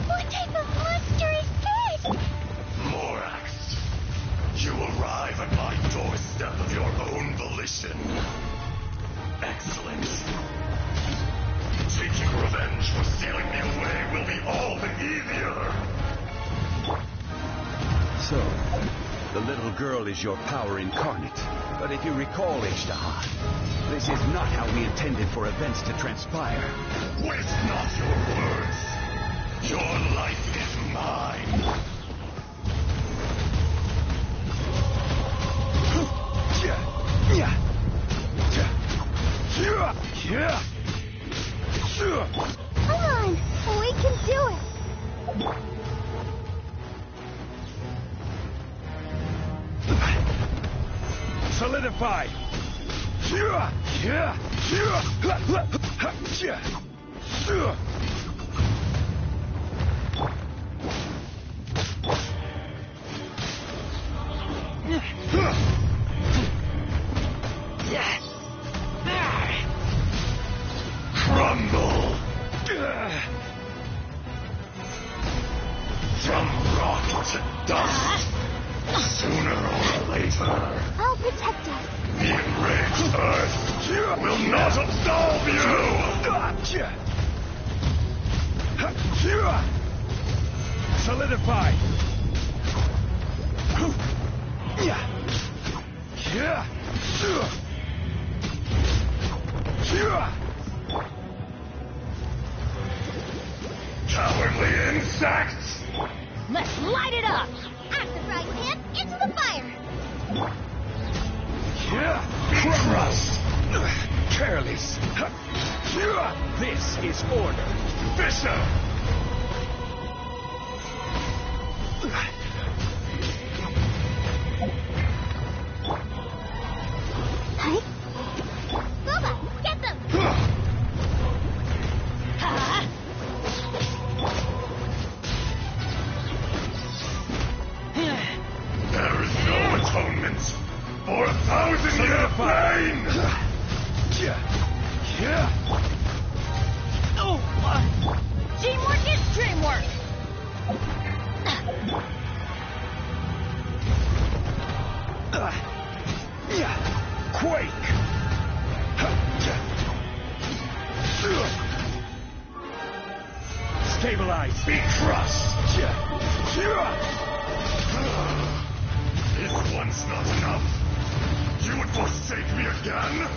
What type of monster is this? Morax, you arrive at my doorstep of your own volition. Excellent. Taking revenge for stealing me away will be all the easier. So, the little girl is your power incarnate. But if you recall, Ishtaha, this is not how we intended for events to transpire. Waste not your words. Your life is mine. Come on, we can do it. Solidify. Crumble. From rock to dust. Sooner or later. I'll protect us. The enraged earth will not absolve you! Solidify! Cowardly insects! Let's light it up! At the frying pan, into the fire! Be crushed! Careless. This is order. Fisher! Hey? Boba, get them! There is no atonement for 1,000 years of pain! Teamwork is dreamwork! Quake! Stabilize! Be crushed! If once not enough, you would forsake me again?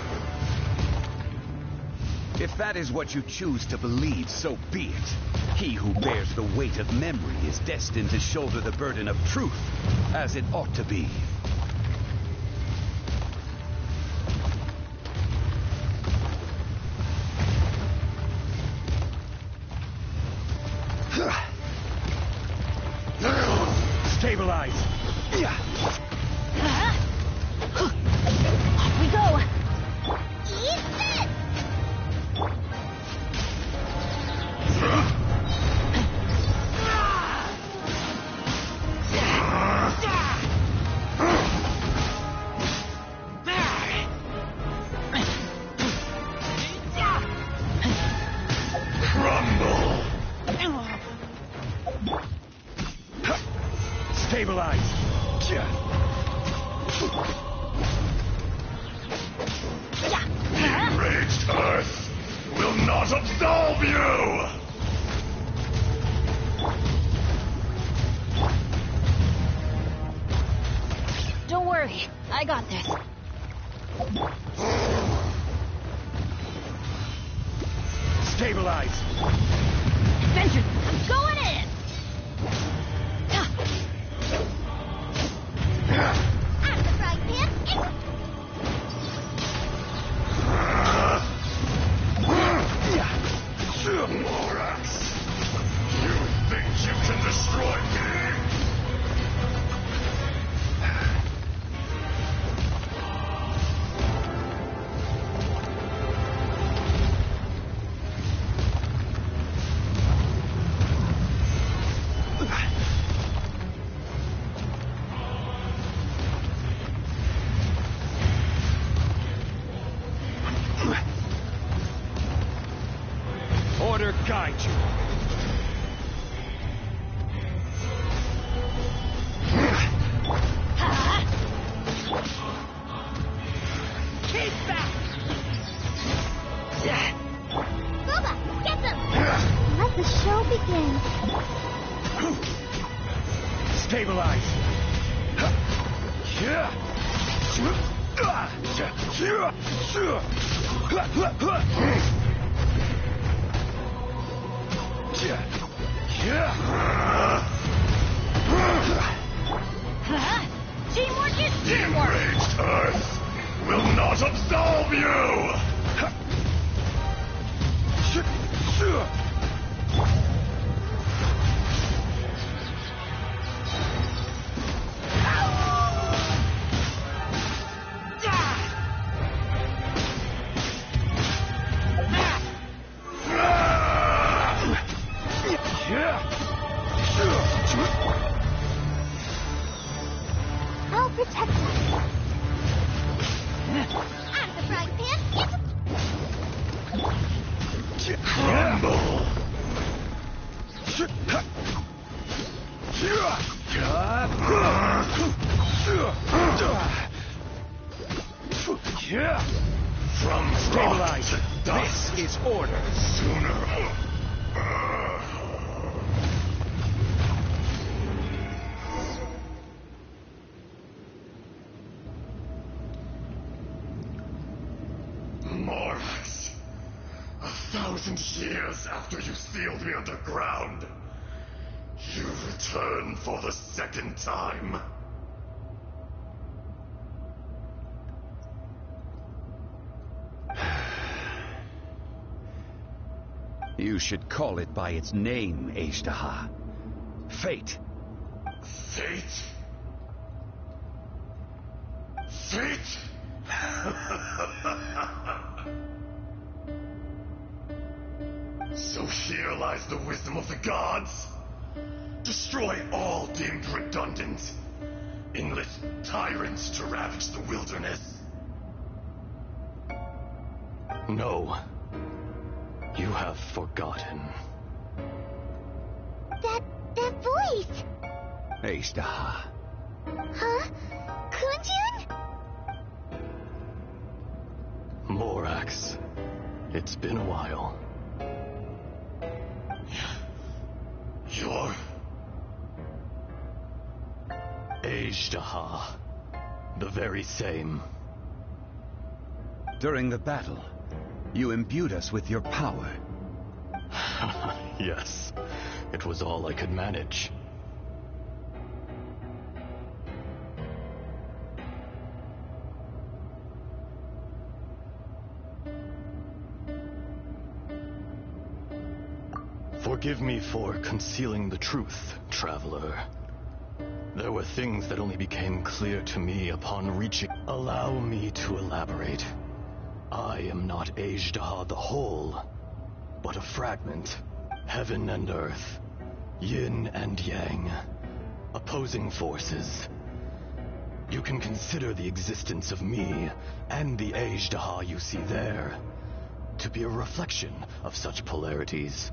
If that is what you choose to believe, so be it. He who bears the weight of memory is destined to shoulder the burden of truth, as it ought to be. Stabilize! Stabilize! The enraged Earth will not absolve you! Don't worry, I got this. Stabilize! Vengeance, I'm going in! Out of the frying pan, Morax! You think you can destroy me? Order guide you. Keep back! Booba, get them! Let the show begin. Stabilize. Teamwork is The teamwork! enraged Earth will not absolve you! I'll protect you. Out of the frying pan, Crumble! From stabilize to dust. This is order. Sooner. Morax, 1,000 years after you sealed me underground, you return for the second time. You should call it by its name, Ajdaha. Fate. Fate? Fate? So here lies the wisdom of the gods. Destroy all deemed redundant. Enlist tyrants to ravage the wilderness. No. You have forgotten. That voice! Ajdaha. Huh? Kunjun? Morax, it's been a while. You're... Ajdaha. The very same. During the battle, you imbued us with your power. Yes, it was all I could manage. Forgive me for concealing the truth, traveler. There were things that only became clear to me upon reaching... Allow me to elaborate. I am not Ajdaha the whole, but a fragment. Heaven and earth, yin and yang, opposing forces. You can consider the existence of me and the Ajdaha you see there to be a reflection of such polarities.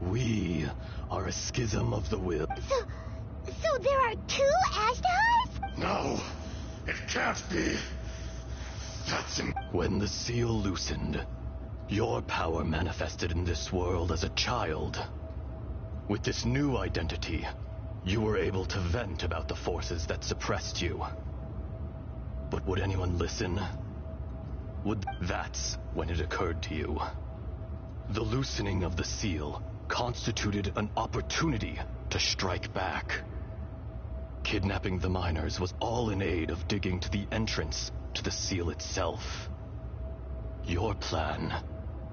We are a schism of the will. So So there are 2 Ashdars? No, it can't be. When the seal loosened, your power manifested in this world as a child. With this new identity, you were able to vent about the forces that suppressed you. But would anyone listen? That's when it occurred to you. The loosening of the seal constituted an opportunity to strike back. Kidnapping the miners was all in aid of digging to the entrance to the seal itself. Your plan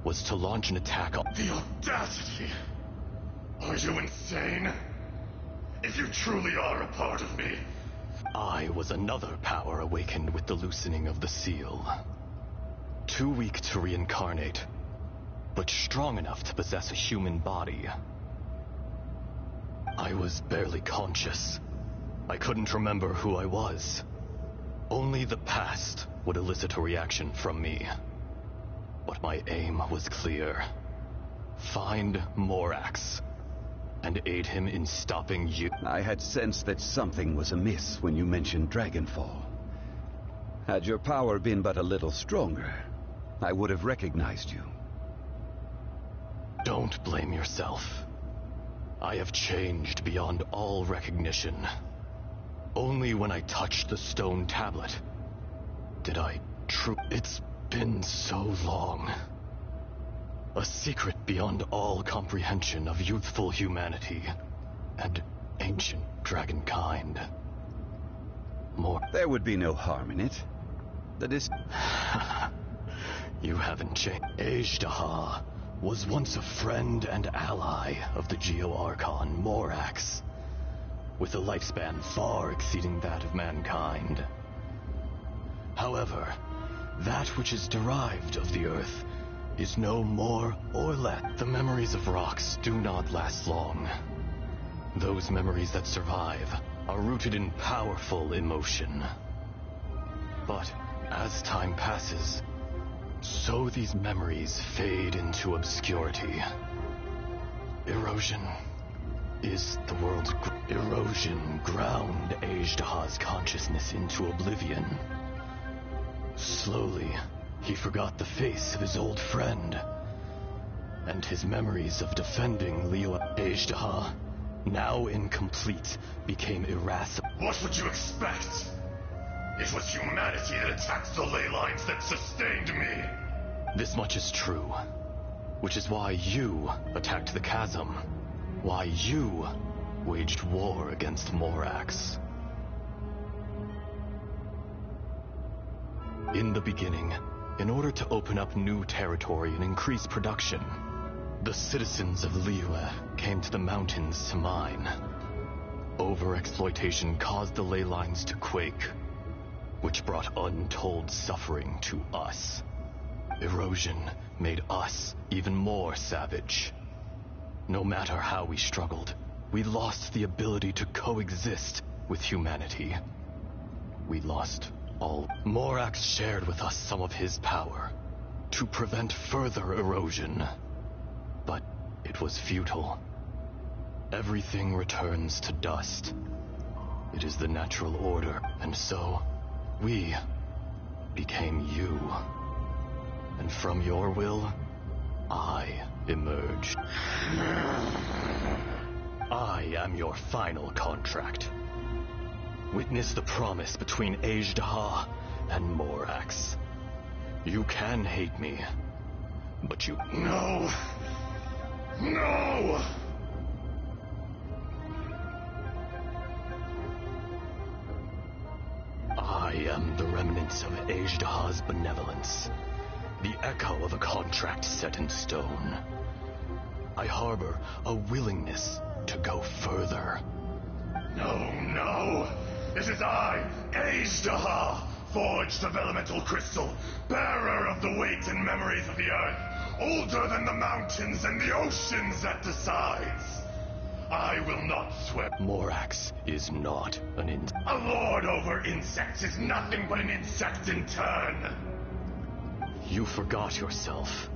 was to launch an attack on... The audacity! Are you insane? If you truly are a part of me... I was another power awakened with the loosening of the seal. Too weak to reincarnate, but strong enough to possess a human body. I was barely conscious. I couldn't remember who I was. Only the past would elicit a reaction from me. But my aim was clear. Find Morax, and aid him in stopping you. I had sensed that something was amiss when you mentioned Dragonfall. Had your power been but a little stronger, I would have recognized you. Don't blame yourself. I have changed beyond all recognition. Only when I touched the stone tablet did I It's been so long. A secret beyond all comprehension of youthful humanity and ancient dragonkind. There would be no harm in it. You haven't changed. Ajdaha was once a friend and ally of the Geo-Archon Morax, with a lifespan far exceeding that of mankind. However, that which is derived of the Earth is no more or less. The memories of rocks do not last long. Those memories that survive are rooted in powerful emotion. But as time passes, so these memories fade into obscurity. Erosion is the world's erosion ground Ajdaha's consciousness into oblivion. Slowly, he forgot the face of his old friend, and his memories of defending Leo Ajdaha, now incomplete, became irascible. What would you expect? It was humanity that attacked the ley lines that sustained me. This much is true, which is why you attacked the chasm, why you waged war against Morax. In the beginning, in order to open up new territory and increase production, the citizens of Liyue came to the mountains to mine. Overexploitation caused the ley lines to quake, which brought untold suffering to us. Erosion made us even more savage. No matter how we struggled, we lost the ability to coexist with humanity. We lost all. Morax shared with us some of his power to prevent further erosion, but it was futile. Everything returns to dust. It is the natural order, and so we became you. And from your will, I emerged. I am your final contract. Witness the promise between Ajdaha and Morax. You can hate me, but you... No! No! I am the remnants of Ajdaha's benevolence, the echo of a contract set in stone. I harbor a willingness to go further. No! It is I, Ajdaha, forged of elemental crystal, bearer of the weight and memories of the earth, older than the mountains and the oceans that decides. I will not swear. Morax is not an insect. A lord over insects is nothing but an insect in turn. You forgot yourself.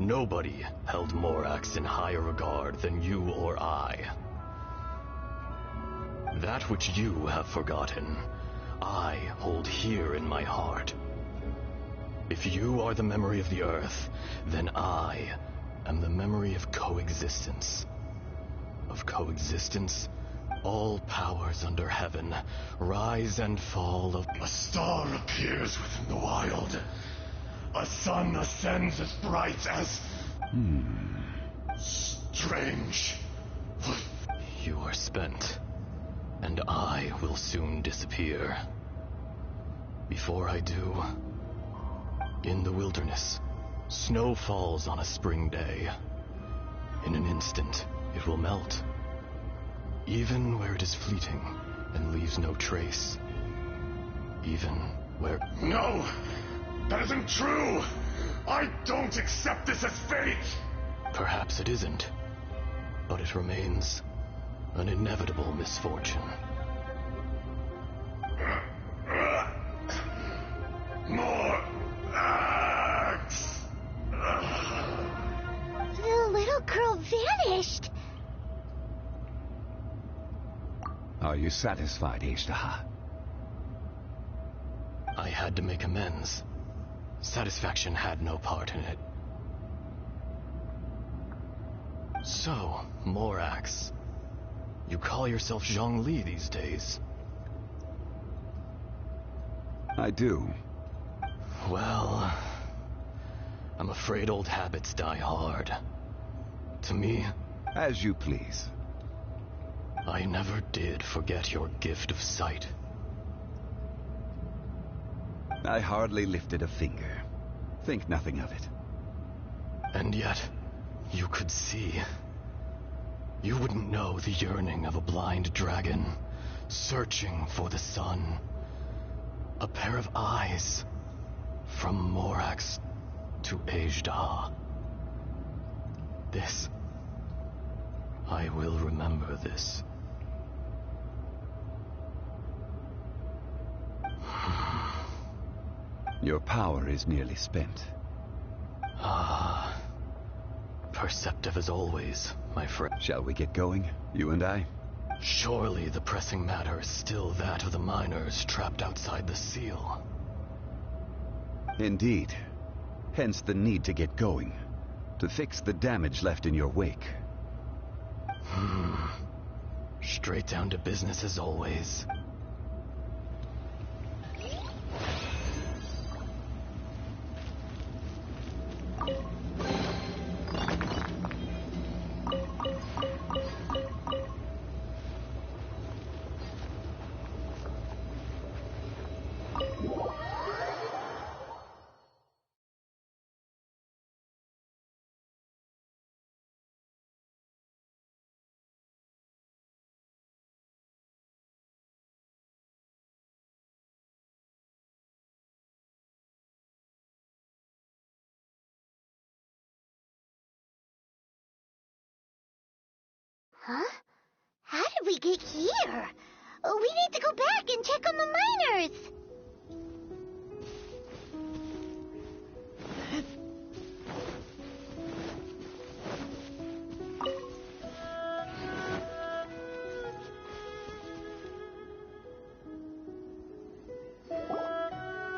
Nobody held Morax in higher regard than you or I. That which you have forgotten, I hold here in my heart. If you are the memory of the earth, then I am the memory of coexistence. Of coexistence, all powers under heaven rise and fall of... A star appears within the wild. A sun ascends as bright as... Strange. You are spent, and I will soon disappear. Before I do, in the wilderness, snow falls on a spring day. In an instant, it will melt, even where it is fleeting and leaves no trace. Even where... No! That isn't true! I don't accept this as fate! Perhaps it isn't, but it remains an inevitable misfortune. More axe! The little girl vanished. Are you satisfied, Ajudar? I had to make amends. Satisfaction had no part in it. So, Morax, you call yourself Zongli these days? I do. Well, I'm afraid old habits die hard. To me... As you please. I never did forget your gift of sight. I hardly lifted a finger. Think nothing of it. And yet, you could see. You wouldn't know the yearning of a blind dragon, searching for the sun. A pair of eyes, from Morax to Ajudar. This, I will remember this. Your power is nearly spent. Ah, perceptive as always, my friend. Shall we get going, you and I? Surely the pressing matter is still that of the miners trapped outside the seal. Indeed. Hence the need to get going. To fix the damage left in your wake. Straight down to business as always. Huh? How did we get here? We need to go back and check on the miners.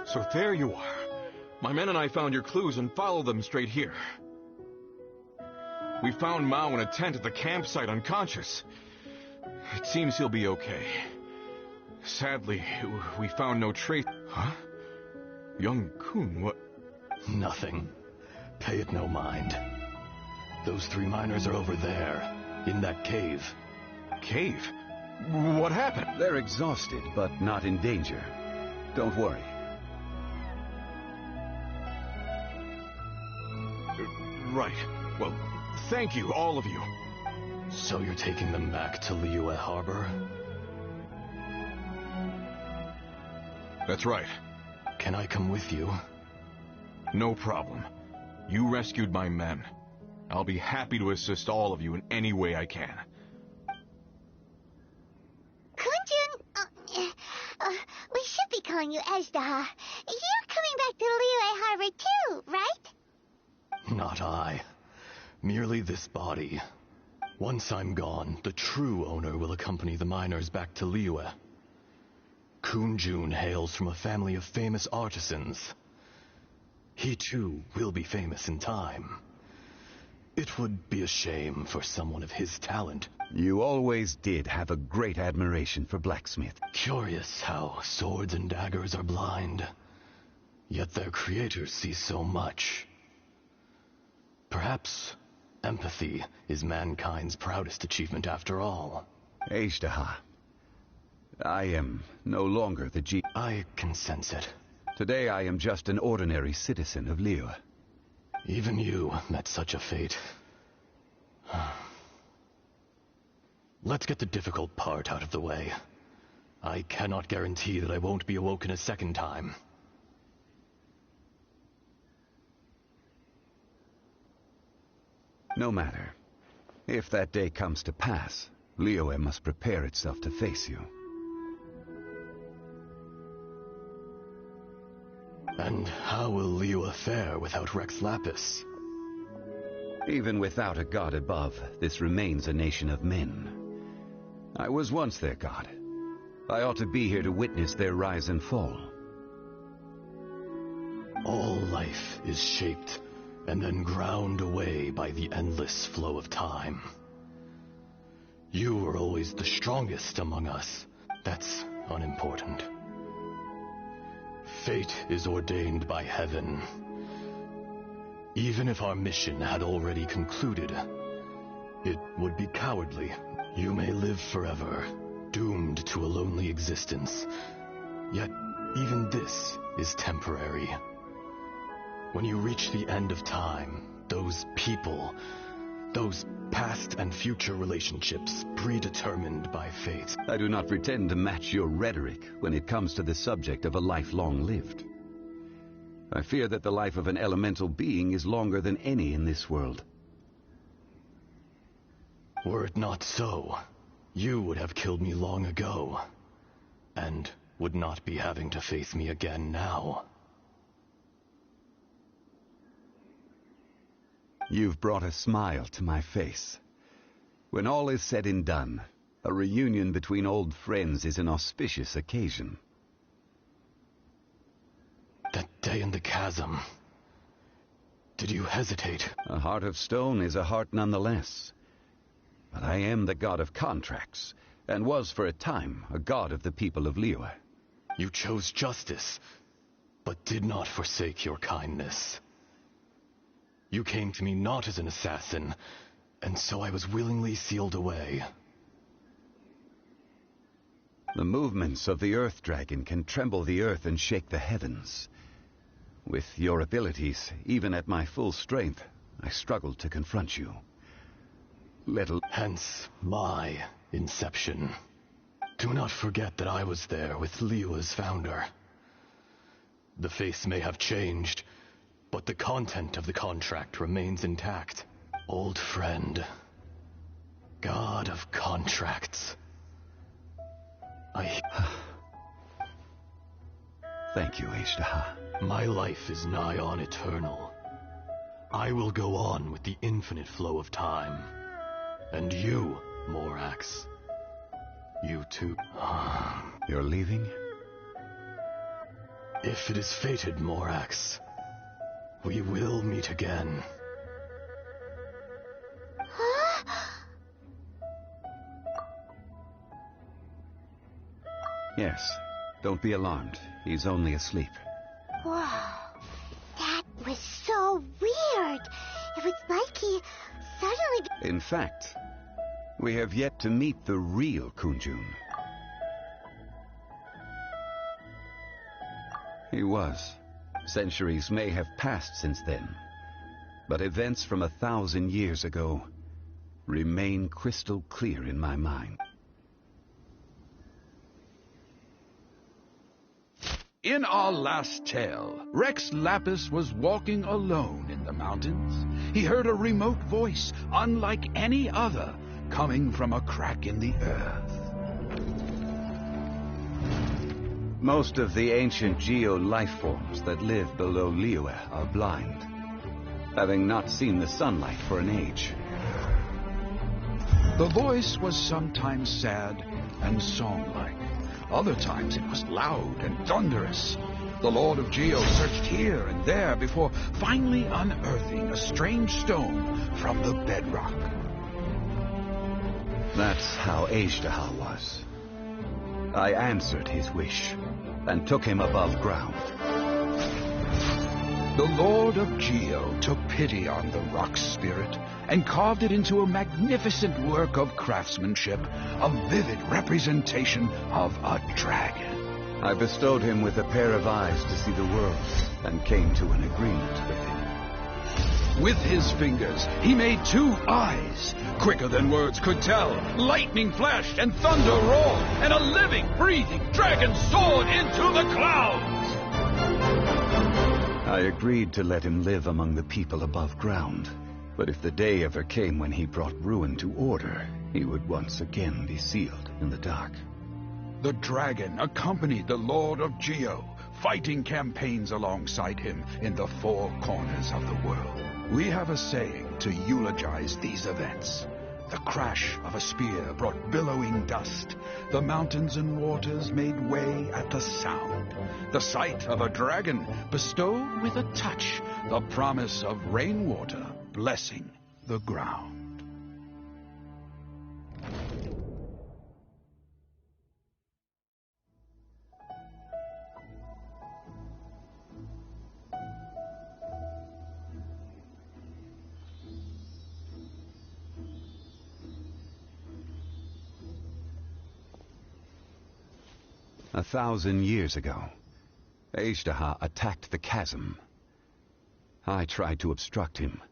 So there you are. My men and I found your clues and followed them straight here. We found Mao in a tent at the campsite unconscious. It seems he'll be okay. Sadly, we found no trace... Huh? Young Kun, what... Nothing. Pay it no mind. Those three miners are over there, in that cave. Cave? What happened? They're exhausted, but not in danger. Don't worry. Right. Well, thank you, all of you. So you're taking them back to Liyue Harbor? That's right. Can I come with you? No problem. You rescued my men. I'll be happy to assist all of you in any way I can. Kunjun, we should be calling you Ajudar. You're coming back to Liyue Harbor too, right? Not I. Merely this body. Once I'm gone, the true owner will accompany the miners back to Liyue. Kunjun hails from a family of famous artisans. He too will be famous in time. It would be a shame for someone of his talent. You always did have a great admiration for blacksmith. Curious how swords and daggers are blind, yet their creators see so much. Perhaps empathy is mankind's proudest achievement after all. Ajudar, I am no longer the I can sense it. Today I am just an ordinary citizen of Liyue. Even you met such a fate. Let's get the difficult part out of the way. I cannot guarantee that I won't be awoken a second time. No matter. If that day comes to pass, Liyue must prepare itself to face you. And how will Liyue fare without Rex Lapis? Even without a god above, this remains a nation of men. I was once their god. I ought to be here to witness their rise and fall. All life is shaped and then ground away by the endless flow of time. You were always the strongest among us. That's unimportant. Fate is ordained by heaven. Even if our mission had already concluded, it would be cowardly. You may live forever, doomed to a lonely existence. Yet, even this is temporary. When you reach the end of time, those people, those past and future relationships predetermined by fate. I do not pretend to match your rhetoric when it comes to the subject of a life long lived. I fear that the life of an elemental being is longer than any in this world. Were it not so, you would have killed me long ago, and would not be having to face me again now. You've brought a smile to my face. When all is said and done, a reunion between old friends is an auspicious occasion. That day in the chasm. Did you hesitate? A heart of stone is a heart nonetheless. But I am the god of contracts, and was for a time a god of the people of Liyue. You chose justice, but did not forsake your kindness. You came to me not as an assassin, and so I was willingly sealed away. The movements of the Earth Dragon can tremble the earth and shake the heavens. With your abilities, even at my full strength, I struggled to confront you. Hence, my inception. Do not forget that I was there with Liyue's founder. The face may have changed, but the content of the contract remains intact. Old friend. God of contracts. Thank you, Ajudar. My life is nigh on eternal. I will go on with the infinite flow of time. And you, Morax. You too. You're leaving? If it is fated, Morax, we will meet again. Yes. Don't be alarmed. He's only asleep. Wow. That was so weird. It was like he suddenly... In fact, we have yet to meet the real Kunjun. He was. Centuries may have passed since then, but events from 1,000 years ago remain crystal clear in my mind. In our last tale, Rex Lapis was walking alone in the mountains. He heard a remote voice, unlike any other, coming from a crack in the earth. Most of the ancient geo-life forms that live below Liyue are blind, having not seen the sunlight for an age. The voice was sometimes sad and song-like. Other times it was loud and thunderous. The Lord of Geo searched here and there before finally unearthing a strange stone from the bedrock. That's how Ajdaha was. I answered his wish and took him above ground. The Lord of Geo took pity on the rock spirit and carved it into a magnificent work of craftsmanship, a vivid representation of a dragon. I bestowed him with a pair of eyes to see the world and came to an agreement with him. With his fingers, he made 2 eyes. Quicker than words could tell, lightning flashed and thunder roared, and a living, breathing dragon soared into the clouds. I agreed to let him live among the people above ground. But if the day ever came when he brought ruin to order, he would once again be sealed in the dark. The dragon accompanied the Lord of Geo, fighting campaigns alongside him in the 4 corners of the world. We have a saying to eulogize these events. The crash of a spear brought billowing dust. The mountains and waters made way at the sound. The sight of a dragon bestowed with a touch the promise of rainwater blessing the ground. A 1,000 years ago, Ajdaha attacked the chasm. I tried to obstruct him,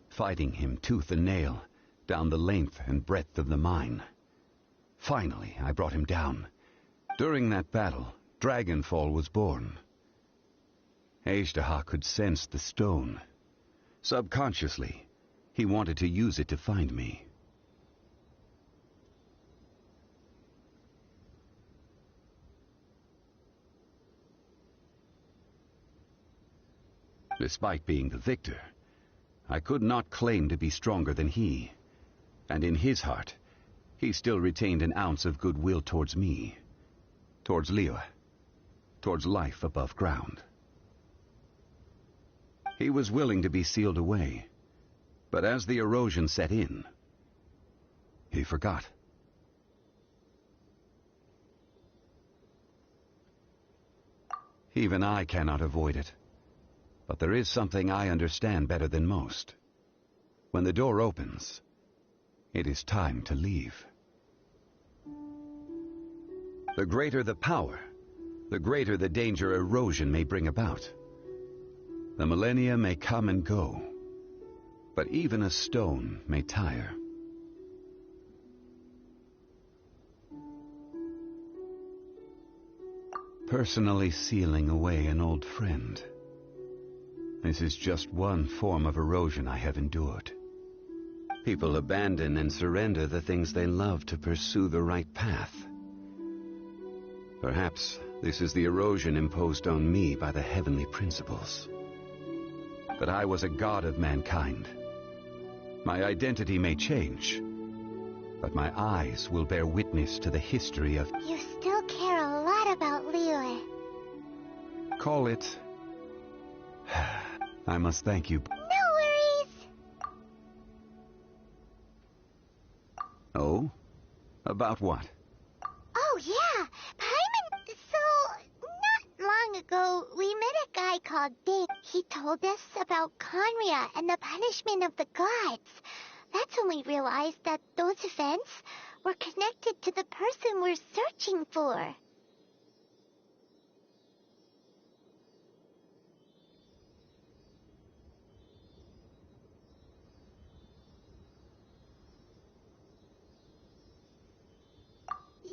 fighting him tooth and nail down the length and breadth of the mine. Finally, I brought him down. During that battle, Dragonfall was born. Ajdaha could sense the stone. Subconsciously, he wanted to use it to find me. Despite being the victor, I could not claim to be stronger than he, and in his heart, he still retained an ounce of goodwill towards me, towards Liyue, towards life above ground. He was willing to be sealed away, but as the erosion set in, he forgot. Even I cannot avoid it. But there is something I understand better than most. When the door opens, it is time to leave. The greater the power, the greater the danger erosion may bring about. The millennia may come and go, but even a stone may tire. Personally sealing away an old friend. This is just one form of erosion I have endured. People abandon and surrender the things they love to pursue the right path. Perhaps this is the erosion imposed on me by the heavenly principles. But I was a god of mankind. My identity may change, but my eyes will bear witness to the history of... You still care a lot about Liyue. Call it... I must thank you. No worries. Oh? About what? Oh, yeah. Paimon... So, not long ago, we met a guy called Dick. He told us about Conria and the punishment of the gods. That's when we realized that those events were connected to the person we're searching for.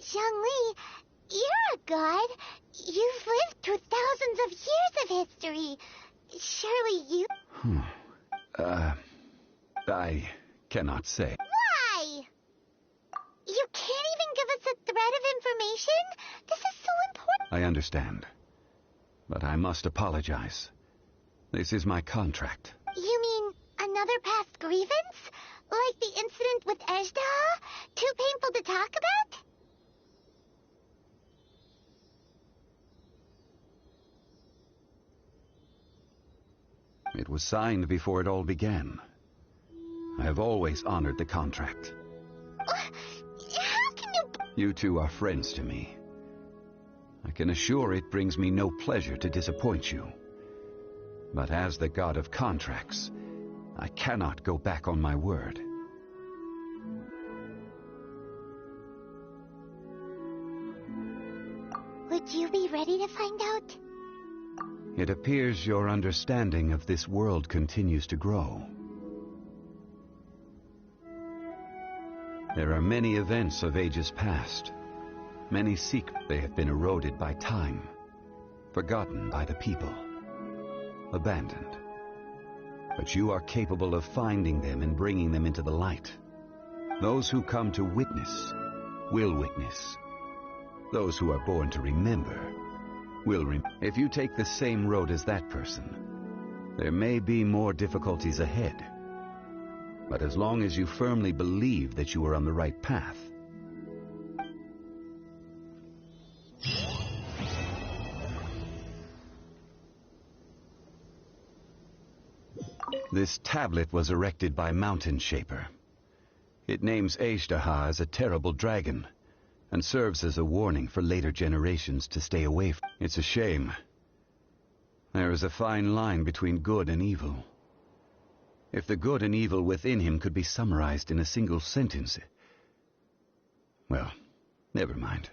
Zhongli, you're a god. You've lived through thousands of years of history. Surely you... I cannot say. Why? You can't even give us a thread of information? This is so important. I understand. But I must apologize. This is my contract. You mean another past grievance? Like the incident with Ajdaha? Too painful to talk about? It was signed before it all began. I have always honored the contract. How can you... You two are friends to me. I can assure it brings me no pleasure to disappoint you. But as the god of contracts, I cannot go back on my word. Would you be ready to find out? It appears your understanding of this world continues to grow. There are many events of ages past. Many secrets. They have been eroded by time, forgotten by the people, abandoned. But you are capable of finding them and bringing them into the light. Those who come to witness will witness. Those who are born to remember will remember. If you take the same road as that person, there may be more difficulties ahead. But as long as you firmly believe that you are on the right path, this tablet was erected by Mountain Shaper. It names Ajudar as a terrible dragon, and serves as a warning for later generations to stay away from. It's a shame. There is a fine line between good and evil. If the good and evil within him could be summarized in a single sentence... Well, never mind.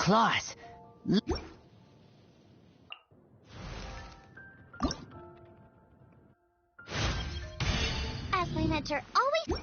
claws. As my mentor always...